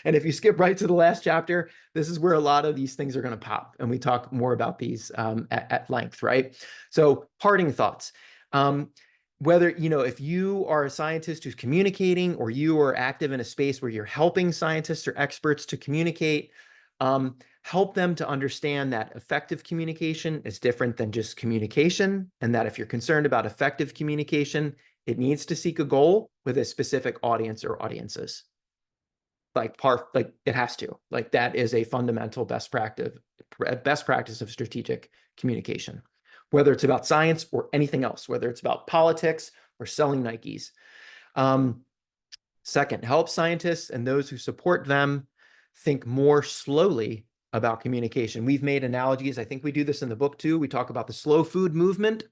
S2: And if you skip right to the last chapter, this is where a lot of these things are going to pop. And we talk more about these at length, right? So parting thoughts. Whether, if you are a scientist who's communicating, or you are active in a space where you're helping scientists or experts to communicate, help them to understand that effective communication is different than just communication. And that if you're concerned about effective communication, it needs to seek a goal with a specific audience or audiences. Like it has to. Like, that is a fundamental best practice of strategic communication. whether it's about science or anything else, whether it's about politics or selling Nikes. Second, help scientists and those who support them think more slowly about communication. We've made analogies. I think we do this in the book too. We talk about the slow food movement.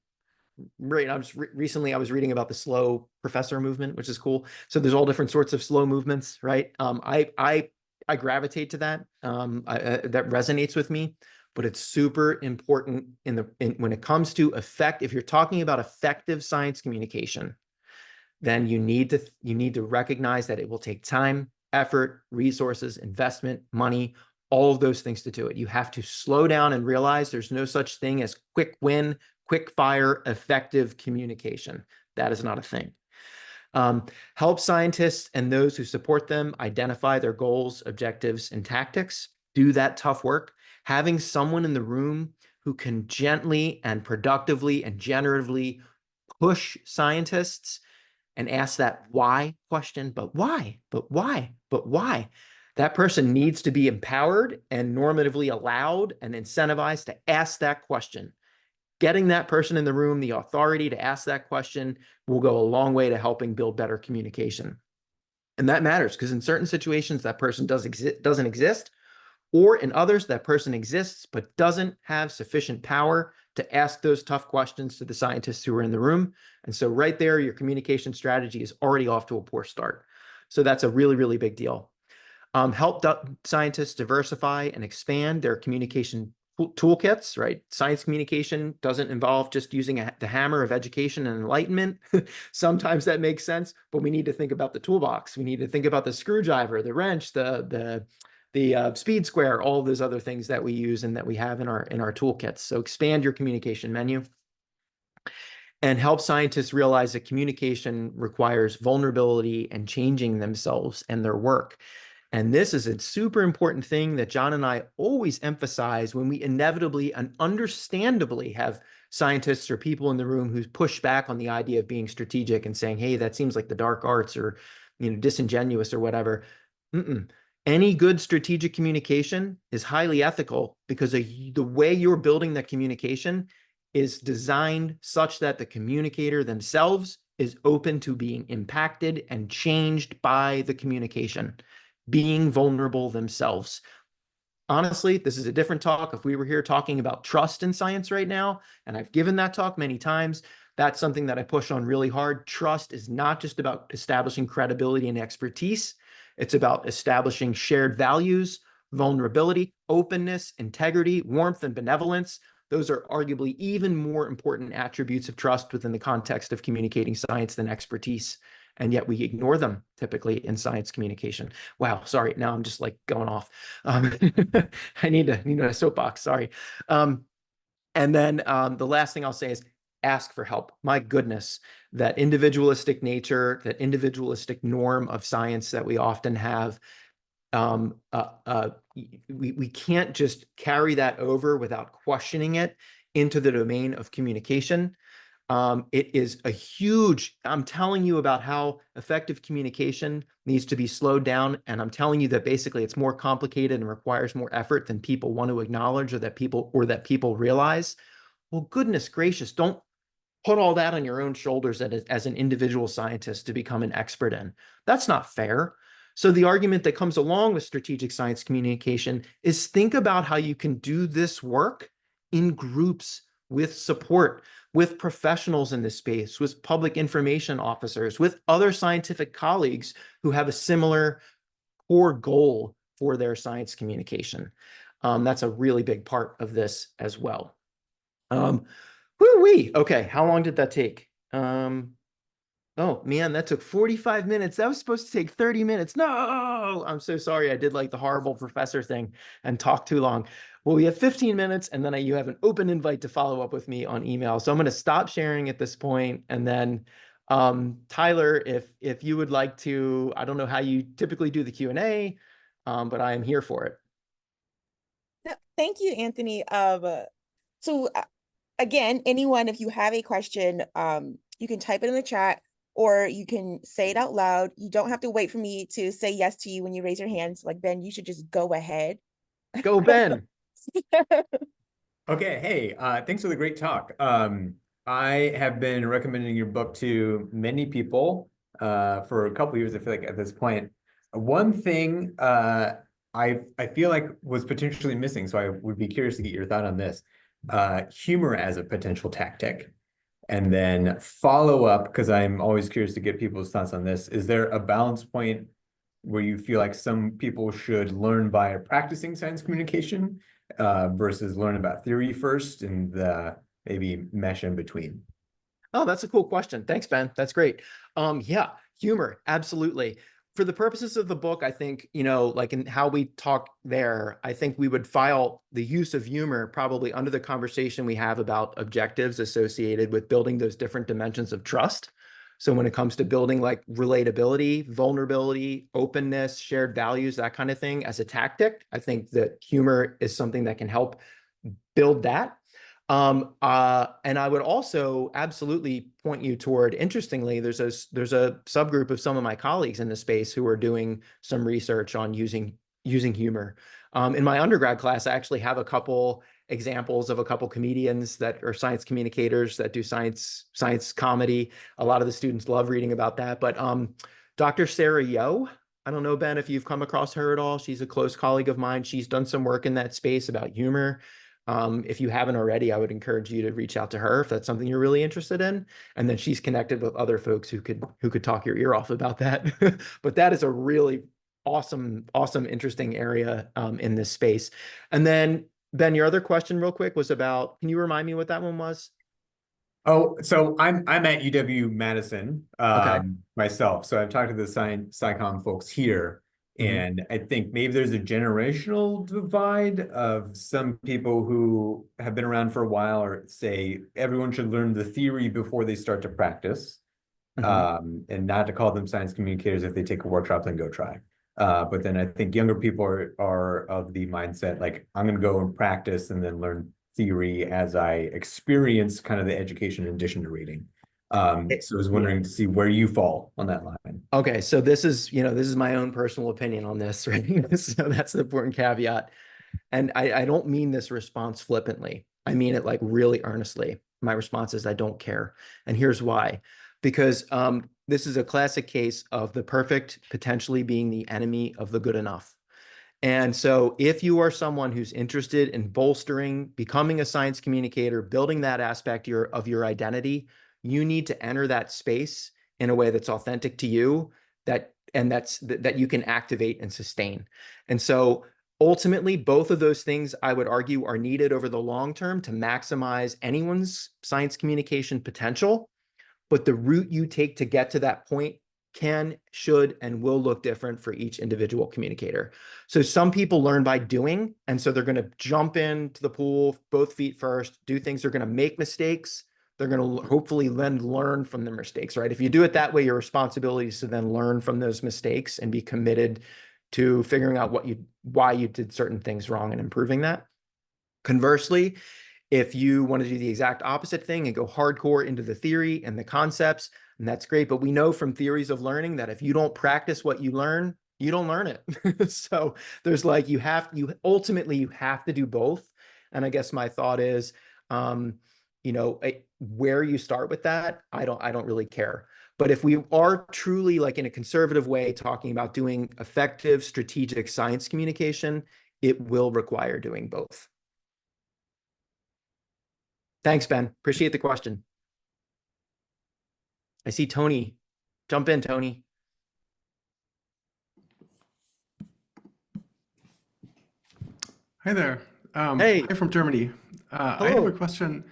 S2: Right. Recently I was reading about the slow professor movement, which is cool. So there's all different sorts of slow movements, right? I gravitate to that. That resonates with me, but it's super important when it comes to if you're talking about effective science communication, then you need to recognize that it will take time, effort, resources, investment, money, all of those things to do it. You have to slow down and realize there's no such thing as quick win, quick fire, effective communication. That is not a thing. Help scientists and those who support them identify their goals, objectives, and tactics. Do that tough work. Having someone in the room who can gently and productively and generatively push scientists and ask that why question, but why, but why, but why? That person needs to be empowered and normatively allowed and incentivized to ask that question. Getting that person in the room, the authority to ask that question, will go a long way to helping build better communication. And that matters because in certain situations, that person doesn't exist, or in others, that person exists but doesn't have sufficient power to ask those tough questions to the scientists who are in the room. And so right there, your communication strategy is already off to a poor start. So that's a really, really big deal. Help scientists diversify and expand their communication toolkits, right? Science communication doesn't involve just using the hammer of education and enlightenment. Sometimes that makes sense, but we need to think about the toolbox. We need to think about the screwdriver, the wrench, the speed square, all of those other things that we use and that we have in our toolkits. So expand your communication menu and help scientists realize that communication requires vulnerability and changing themselves and their work. And this is a super important thing that John and I always emphasize when we inevitably and understandably have scientists or people in the room who push back on the idea of being strategic and saying, hey, that seems like the dark arts or, disingenuous or whatever. Any good strategic communication is highly ethical because the way you're building that communication is designed such that the communicator themselves is open to being impacted and changed by the communication, being vulnerable themselves. Honestly, this is a different talk. If we were here talking about trust in science right now, and I've given that talk many times, that's something that I push on really hard. Trust is not just about establishing credibility and expertise. It's about establishing shared values, vulnerability, openness, integrity, warmth, and benevolence. Those are arguably even more important attributes of trust within the context of communicating science than expertise. And yet we ignore them typically in science communication. Wow, sorry, now I'm just like going off. I need a soapbox, sorry. And then the last thing I'll say is ask for help. My goodness, that individualistic nature, that individualistic norm of science that we often have, we can't just carry that over without questioning it into the domain of communication. It is a huge, I'm telling you about how effective communication needs to be slowed down. And I'm telling you that basically it's more complicated and requires more effort than people want to acknowledge or that people realize. Well, goodness gracious, don't put all that on your own shoulders as an individual scientist to become an expert in. That's not fair. So the argument that comes along with strategic science communication is think about how you can do this work in groups with support, with professionals in this space, with public information officers, with other scientific colleagues who have a similar core goal for their science communication. That's a really big part of this as well. Woo-wee. Okay, how long did that take? Oh man, that took 45 minutes. That was supposed to take 30 minutes. No, I'm so sorry. I did like the horrible professor thing and talked too long. Well, we have 15 minutes and then you have an open invite to follow up with me on email. So I'm going to stop sharing at this point. And then Tyler, if you would like to, I don't know how you typically do the Q&A, but I am here for it.
S1: Thank you, Anthony. Again, anyone, if you have a question, you can type it in the chat or you can say it out loud. You don't have to wait for me to say yes to you when you raise your hands. Like Ben, you should just go ahead.
S2: Go, Ben.
S4: Okay, hey, thanks for the great talk. I have been recommending your book to many people for a couple years, I feel like at this point. One thing I feel like was potentially missing, so I would be curious to get your thought on this. Humor as a potential tactic. And then follow up, because I'm always curious to get people's thoughts on this. Is there a balance point where you feel like some people should learn by practicing science communication versus learn about theory first and maybe mesh in between?
S2: Oh, that's a cool question. Thanks, Ben. That's great. Yeah, humor, absolutely. For the purposes of the book, I think, like in how we talk there, I think we would file the use of humor probably under the conversation we have about objectives associated with building those different dimensions of trust. So when it comes to building like relatability, vulnerability, openness, shared values, that kind of thing as a tactic, I think that humor is something that can help build that. And I would also absolutely point you toward, interestingly, there's a subgroup of some of my colleagues in the space who are doing some research on using humor. In my undergrad class, I actually have a couple examples of a couple comedians that are science communicators that do science comedy. A lot of the students love reading about that. But Dr. Sarah Yo, I don't know, Ben, if you've come across her at all. She's a close colleague of mine. She's done some work in that space about humor. If you haven't already, I would encourage you to reach out to her if that's something you're really interested in. And then she's connected with other folks who could talk your ear off about that. But that is a really awesome, interesting area in this space. And then Ben, your other question real quick was about, can you remind me what that one was?
S4: Oh, so I'm at UW-Madison
S2: Okay.
S4: myself. So I've talked to the SciComm folks here, and I think maybe there's a generational divide of some people who have been around for a while, or say everyone should learn the theory before they start to practice, and not to call them science communicators if they take a workshop, then go try. But then I think younger people are of the mindset like, I'm going to go and practice and then learn theory as I experience kind of the education in addition to reading. So I was wondering to see where you fall on that line.
S2: Okay, so this is my own personal opinion on this, right? So that's the important caveat. And I don't mean this response flippantly. I mean it like really earnestly. My response is I don't care. And here's why. Because this is a classic case of the perfect potentially being the enemy of the good enough. And so if you are someone who's interested in bolstering, becoming a science communicator, building that aspect of your identity, you need to enter that space in a way that's authentic to you, that you can activate and sustain. And so ultimately, both of those things, I would argue, are needed over the long term to maximize anyone's science communication potential. But the route you take to get to that point can, should, and will look different for each individual communicator. So some people learn by doing, and so they're going to jump into the pool, both feet first, do things. They're going to make mistakes. They're going to hopefully then learn from the mistakes, right? If you do it that way, your responsibility is to then learn from those mistakes and be committed to figuring out why you did certain things wrong and improving that. Conversely, if you want to do the exact opposite thing and go hardcore into the theory and the concepts, and that's great. But we know from theories of learning that if you don't practice what you learn, you don't learn it. So there's like, ultimately you have to do both. And I guess my thought is, where you start with that, I don't really care. But if we are truly like in a conservative way talking about doing effective strategic science communication, it will require doing both. Thanks, Ben. Appreciate the question. I see Tony. Jump in, Tony.
S6: Hi there.
S2: Hey.
S6: Hi from Germany. I have a
S2: Hello.
S6: question.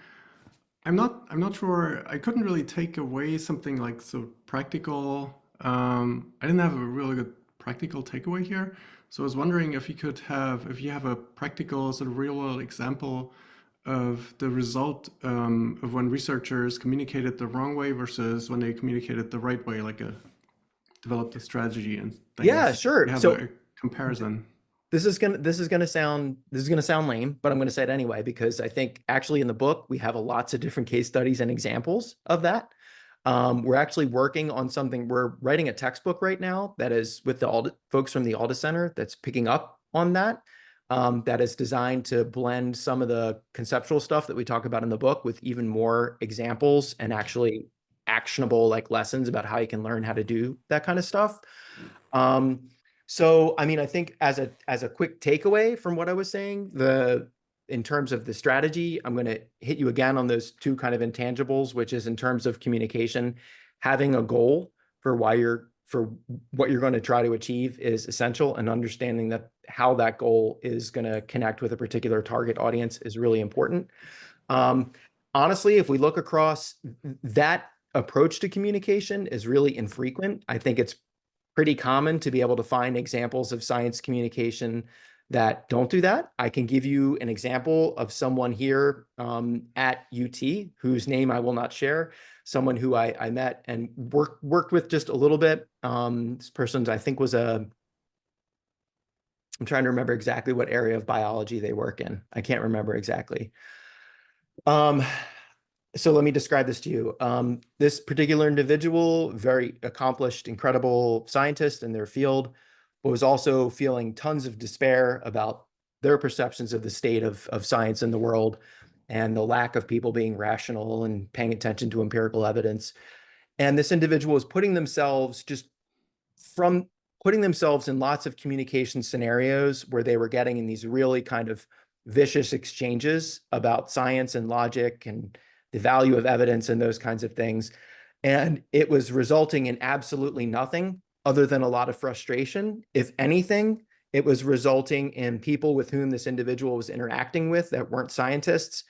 S6: I'm not sure. I couldn't really take away something like so practical. I didn't have a really good practical takeaway here. So I was wondering if if you have a practical sort of real world example of the result of when researchers communicated the wrong way versus when they communicated the right way, developed a strategy and things.
S2: Yeah, sure.
S6: You have
S2: So
S6: a comparison.
S2: this is gonna sound lame, but I'm gonna say it anyway because I think actually in the book we have lots of different case studies and examples of that. We're actually working on something. We're writing a textbook right now that is with the folks from the Alda Center that's picking up on that. that is designed to blend some of the conceptual stuff that we talk about in the book with even more examples and actually actionable like lessons about how you can learn how to do that kind of stuff. So, I mean, I think as a quick takeaway from what I was saying, in terms of the strategy, I'm going to hit you again on those two kind of intangibles, which is in terms of communication, having a goal for what you're going to try to achieve is essential, and understanding that how that goal is going to connect with a particular target audience is really important. Honestly, if we look across, that approach to communication is really infrequent. I think it's pretty common to be able to find examples of science communication that don't do that. I can give you an example of someone here at UT, whose name I will not share, someone who I met and worked with just a little bit. This person, I think, I'm trying to remember exactly what area of biology they work in. I can't remember exactly. So let me describe this to you. This particular individual, very accomplished, incredible scientist in their field, but was also feeling tons of despair about their perceptions of the state of science in the world and the lack of people being rational and paying attention to empirical evidence. And this individual was putting themselves in lots of communication scenarios where they were getting in these really kind of vicious exchanges about science and logic and the value of evidence and those kinds of things. And it was resulting in absolutely nothing other than a lot of frustration. If anything, it was resulting in people with whom this individual was interacting with that weren't scientists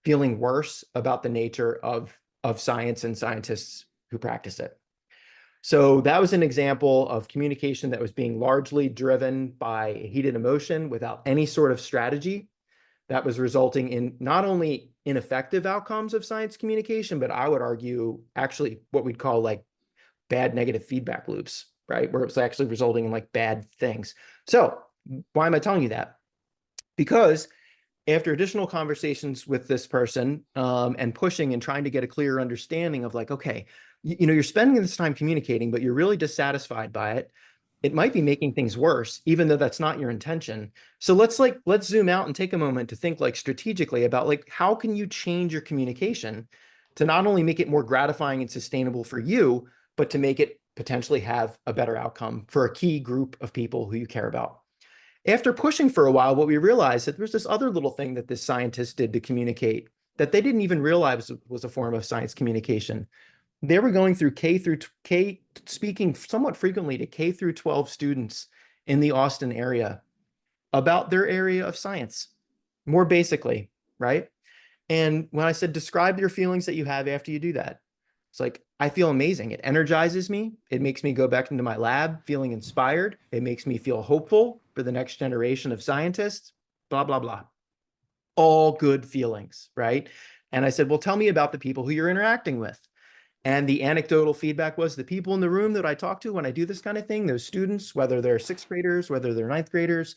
S2: feeling worse about the nature of science and scientists who practice it. So that was an example of communication that was being largely driven by heated emotion without any sort of strategy. That was resulting in not only ineffective outcomes of science communication, but I would argue actually what we'd call like bad negative feedback loops, right? Where it's actually resulting in like bad things. So why am I telling you that? Because after additional conversations with this person and pushing and trying to get a clear understanding of like, okay, you're spending this time communicating, but you're really dissatisfied by it. It might be making things worse, even though that's not your intention. So let's zoom out and take a moment to think like strategically about like, how can you change your communication to not only make it more gratifying and sustainable for you, but to make it potentially have a better outcome for a key group of people who you care about. After pushing for a while, what we realized that there's this other little thing that this scientist did to communicate that they didn't even realize was a form of science communication. They were going through speaking somewhat frequently to K through 12 students in the Austin area about their area of science, more basically, right? And when I said, describe your feelings that you have after you do that, it's like, I feel amazing. It energizes me. It makes me go back into my lab feeling inspired. It makes me feel hopeful for the next generation of scientists, blah, blah, blah. All good feelings, right? And I said, well, tell me about the people who you're interacting with. And the anecdotal feedback was the people in the room that I talk to when I do this kind of thing, those students, whether they're sixth graders, whether they're ninth graders,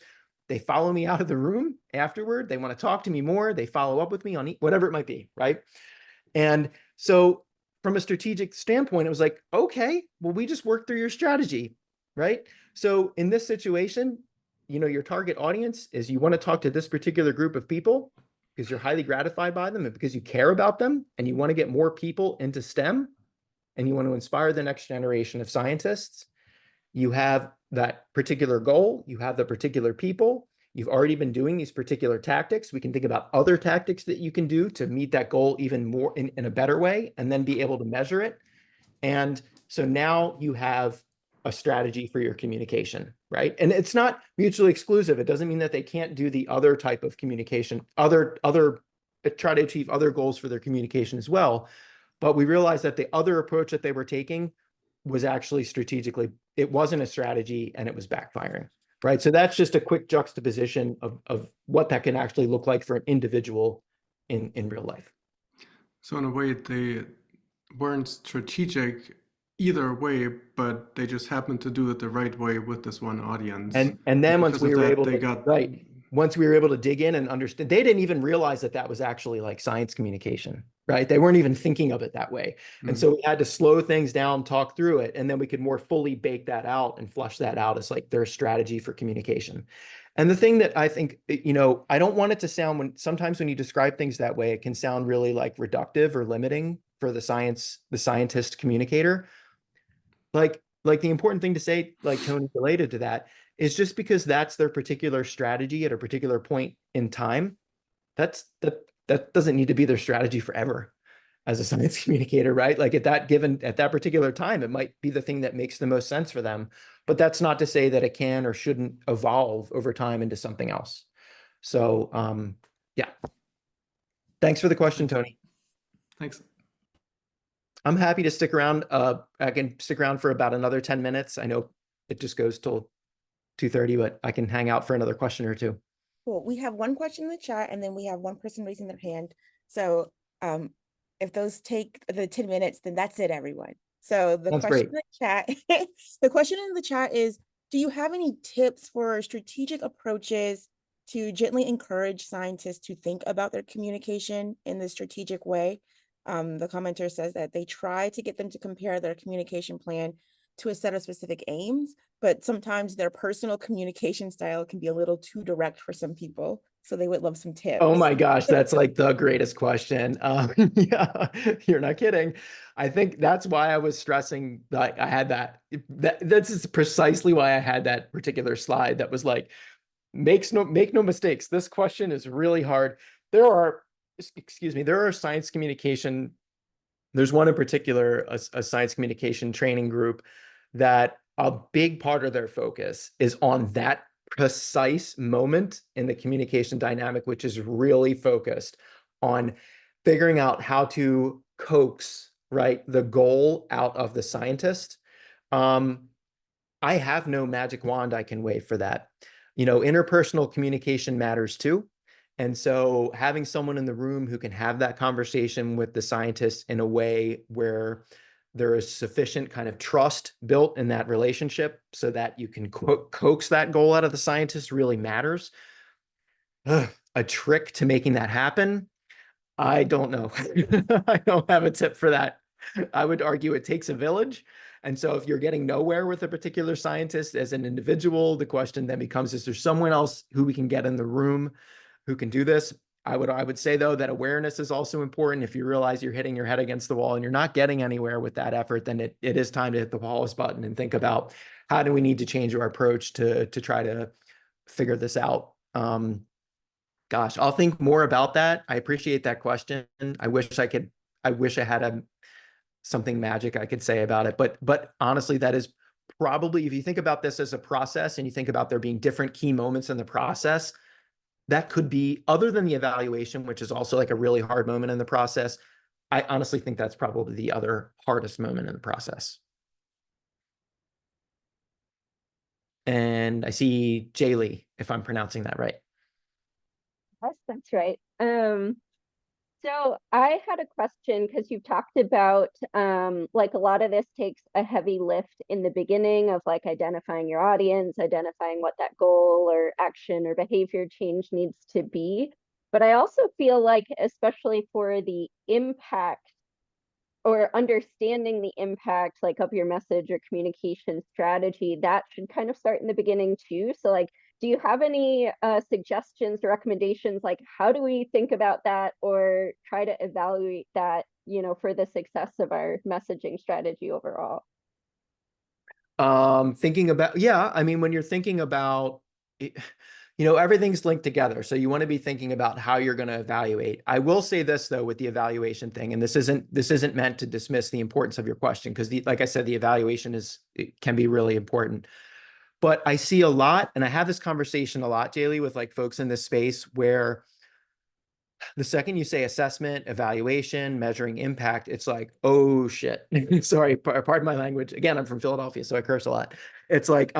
S2: they follow me out of the room afterward. They want to talk to me more. They follow up with me on whatever it might be, right? And so from a strategic standpoint, it was like, okay, well, we just worked through your strategy, right? So in this situation, your target audience is you want to talk to this particular group of people because you're highly gratified by them and because you care about them and you want to get more people into STEM and you want to inspire the next generation of scientists. You have that particular goal, you have the particular people, you've already been doing these particular tactics. We can think about other tactics that you can do to meet that goal even more in a better way and then be able to measure it. And so now you have a strategy for your communication, right? And it's not mutually exclusive. It doesn't mean that they can't do the other type of communication, try to achieve other goals for their communication as well. But we realized that the other approach that they were taking was actually strategically, it wasn't a strategy and it was backfiring, right? So that's just a quick juxtaposition of what that can actually look like for an individual in real life.
S6: So in a way, they weren't strategic either way, but they just happened to do it the right way with this one audience.
S2: And then once we were able to, once we were able to dig in and understand, they didn't even realize that that was actually like science communication, right? They weren't even thinking of it that way. And so we had to slow things down, talk through it, and then we could more fully bake that out and flush that out as like their strategy for communication. And the thing that I think, I don't want it to sound sometimes when you describe things that way, it can sound really like reductive or limiting for the scientist communicator. Like the important thing to say, like Tony related to that, is just because that's their particular strategy at a particular point in time, that doesn't need to be their strategy forever as a science communicator, right? Like at that particular time, it might be the thing that makes the most sense for them. But that's not to say that it can or shouldn't evolve over time into something else. So yeah. Thanks for the question, Tony.
S6: Thanks.
S2: I'm happy to stick around. I can stick around for about another 10 minutes. I know it just goes till 2:30, but I can hang out for another question or two.
S1: Cool. We have one question in the chat, and then we have one person raising their hand. So if those take the 10 minutes, then that's it, everyone. So the
S2: That's
S1: question
S2: great.
S1: in the chat, the question in the chat is, do you have any tips for strategic approaches to gently encourage scientists to think about their communication in the strategic way? The commenter says that they try to get them to compare their communication plan to a set of specific aims, but sometimes their personal communication style can be a little too direct for some people. So they would love some tips.
S2: Oh my gosh, that's like the greatest question. Yeah, you're not kidding. I think that's why I was stressing that I had that's is precisely why I had that particular slide that was like, make no mistakes. This question is really hard. There are science communication. There's one in particular, a science communication training group, that a big part of their focus is on that precise moment in the communication dynamic, which is really focused on figuring out how to coax, right, the goal out of the scientist. I have no magic wand I can wave for that. Interpersonal communication matters too. And so having someone in the room who can have that conversation with the scientist in a way where there is sufficient kind of trust built in that relationship so that you can coax that goal out of the scientist really matters. A trick to making that happen, I don't know. I don't have a tip for that. I would argue it takes a village. And so if you're getting nowhere with a particular scientist as an individual, the question then becomes, is there someone else who we can get in the room who can do this? I would say, though, that awareness is also important. If you realize you're hitting your head against the wall and you're not getting anywhere with that effort, then it is time to hit the pause button and think about, how do we need to change our approach to try to figure this out? Gosh, I'll think more about that. I appreciate that question. I wish I had something magic I could say about it. But honestly, that is probably, if you think about this as a process and you think about there being different key moments in the process, that could be, other than the evaluation, which is also like a really hard moment in the process. I honestly think that's probably the other hardest moment in the process. And I see Jaylee, if I'm pronouncing that right.
S7: Yes, that's right. So I had a question, because you've talked about like a lot of this takes a heavy lift in the beginning of like identifying your audience, identifying what that goal or action or behavior change needs to be. But I also feel like, especially for the impact or understanding the impact like of your message or communication strategy, that should kind of start in the beginning too. So like, do you have any suggestions or recommendations, like how do we think about that or try to evaluate that, for the success of our messaging strategy overall?
S2: Thinking about, yeah, I mean, when you're thinking about it, everything's linked together. So you want to be thinking about how you're going to evaluate. I will say this though, with the evaluation thing, and this isn't meant to dismiss the importance of your question, because like I said, the evaluation can be really important. But I see a lot, and I have this conversation a lot, Jaylee, with like folks in this space, where the second you say assessment, evaluation, measuring impact, it's like, oh shit. Sorry, pardon my language. Again, I'm from Philadelphia, so I curse a lot. It's like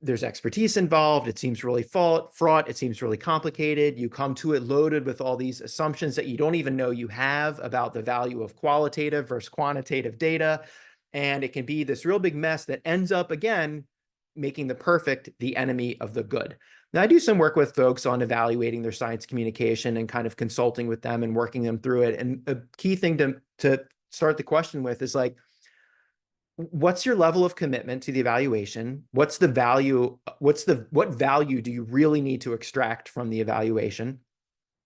S2: there's expertise involved. It seems really fraught. It seems really complicated. You come to it loaded with all these assumptions that you don't even know you have about the value of qualitative versus quantitative data. And it can be this real big mess that ends up, again, making the perfect the enemy of the good. Now, I do some work with folks on evaluating their science communication and kind of consulting with them and working them through it. And a key thing to start the question with is like, what's your level of commitment to the evaluation? What's the value? What value do you really need to extract from the evaluation?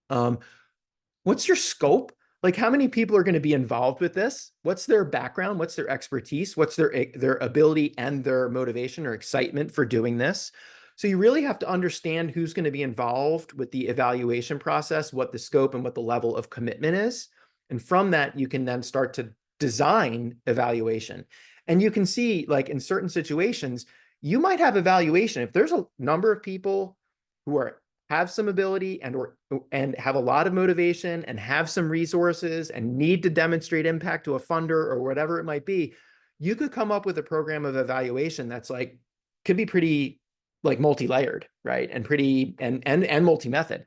S2: What's your scope? Like, how many people are going to be involved with this? What's their background? What's their expertise? What's their ability and their motivation or excitement for doing this? So you really have to understand who's going to be involved with the evaluation process, what the scope and what the level of commitment is. And from that, you can then start to design evaluation. And you can see, like, in certain situations, you might have evaluation. If there's a number of people who have some ability and have a lot of motivation and have some resources and need to demonstrate impact to a funder or whatever it might be, you could come up with a program of evaluation that's like, could be pretty like multi-layered, right? And pretty and multi-method.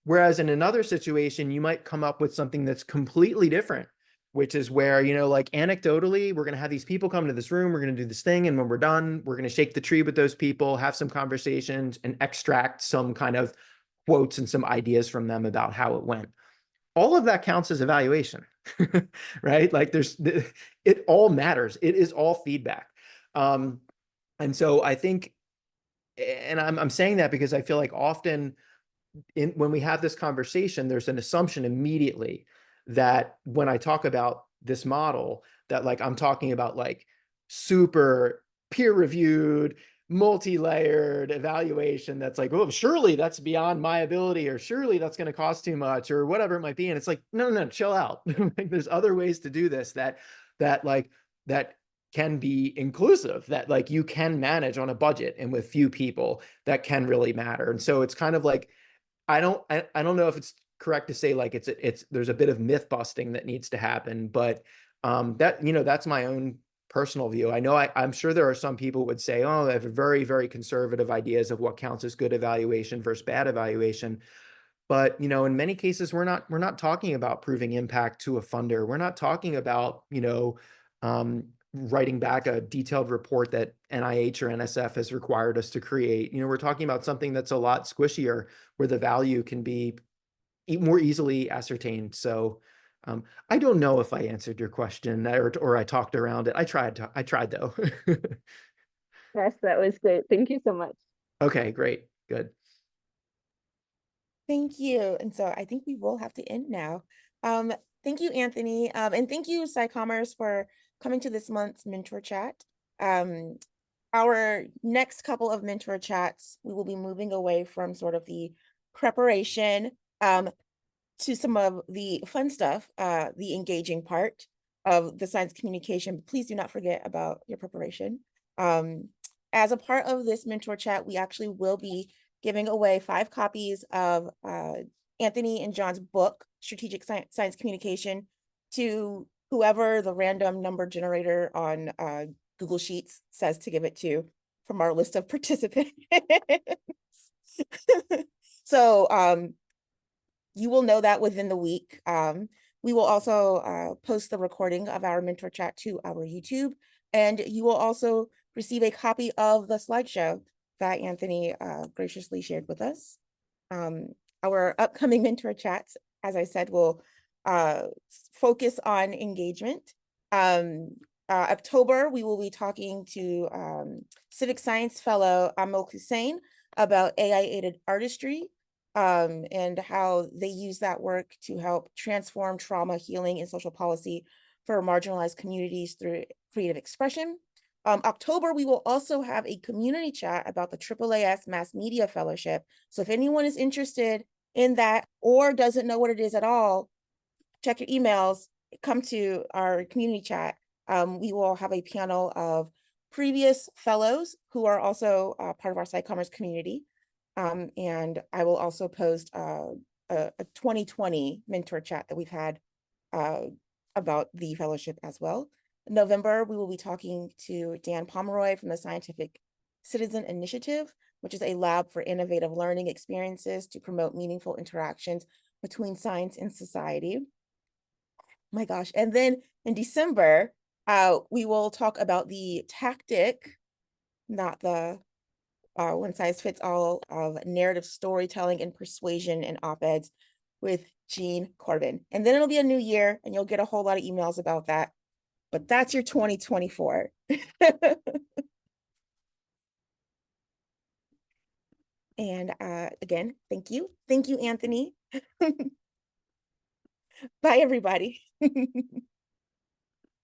S2: Whereas in another situation, you might come up with something that's completely different, which is where, like anecdotally, we're going to have these people come to this room, we're going to do this thing. And when we're done, we're going to shake the tree with those people, have some conversations and extract some kind of quotes and some ideas from them about how it went. All of that counts as evaluation, right? Like it all matters. It is all feedback. And so I think, and I'm saying that because I feel like often when we have this conversation, there's an assumption immediately that when I talk about this model, that like I'm talking about like super peer-reviewed, multi-layered evaluation that's like, oh, surely that's beyond my ability, or surely that's going to cost too much, or whatever it might be. And it's like, no, chill out. Like, there's other ways to do this that can be inclusive, that like you can manage on a budget and with few people, that can really matter. And so it's kind of like, I don't know if it's correct to say like there's a bit of myth busting that needs to happen, but that's my own personal view. I know I'm sure there are some people who would say, oh, they have very, very conservative ideas of what counts as good evaluation versus bad evaluation. But, in many cases, we're not talking about proving impact to a funder. We're not talking about, writing back a detailed report that NIH or NSF has required us to create. We're talking about something that's a lot squishier, where the value can be more easily ascertained. So I don't know if I answered your question or I talked around it. I tried though.
S7: Yes, that was great. Thank you so much.
S2: Okay, great. Good.
S1: Thank you. And so I think we will have to end now. Thank you, Anthony. And thank you, SciCommers, for coming to this month's mentor chat. Our next couple of mentor chats, we will be moving away from sort of the preparation to some of the fun stuff, the engaging part of the science communication. Please do not forget about your preparation. As a part of this mentor chat, we actually will be giving away 5 copies of Anthony and John's book, Strategic Science Communication, to whoever the random number generator on Google Sheets says to give it to from our list of participants. So you will know that within the week. We will also post the recording of our mentor chat to our YouTube, and you will also receive a copy of the slideshow that Anthony graciously shared with us. Our upcoming mentor chats, as I said, will focus on engagement. October, we will be talking to Civic Science Fellow Amol Hussein about AI-aided artistry and how they use that work to help transform trauma healing and social policy for marginalized communities through creative expression. October, we will also have a community chat about the AAAS Mass Media Fellowship. So if anyone is interested in that or doesn't know what it is at all, check your emails, come to our community chat. We will have a panel of previous fellows who are also part of our SciCommers community. And I will also post a 2020 mentor chat that we've had about the fellowship as well. In November, we will be talking to Dan Pomeroy from the Scientific Citizen Initiative, which is a lab for innovative learning experiences to promote meaningful interactions between science and society. My gosh. And then in December, we will talk about the tactic, not the one size fits all, of narrative storytelling and persuasion and op-eds with Jean Corbin. And then it'll be a new year and you'll get a whole lot of emails about that. but that's your 2024. And again, thank you. Thank you, Anthony. Bye, everybody.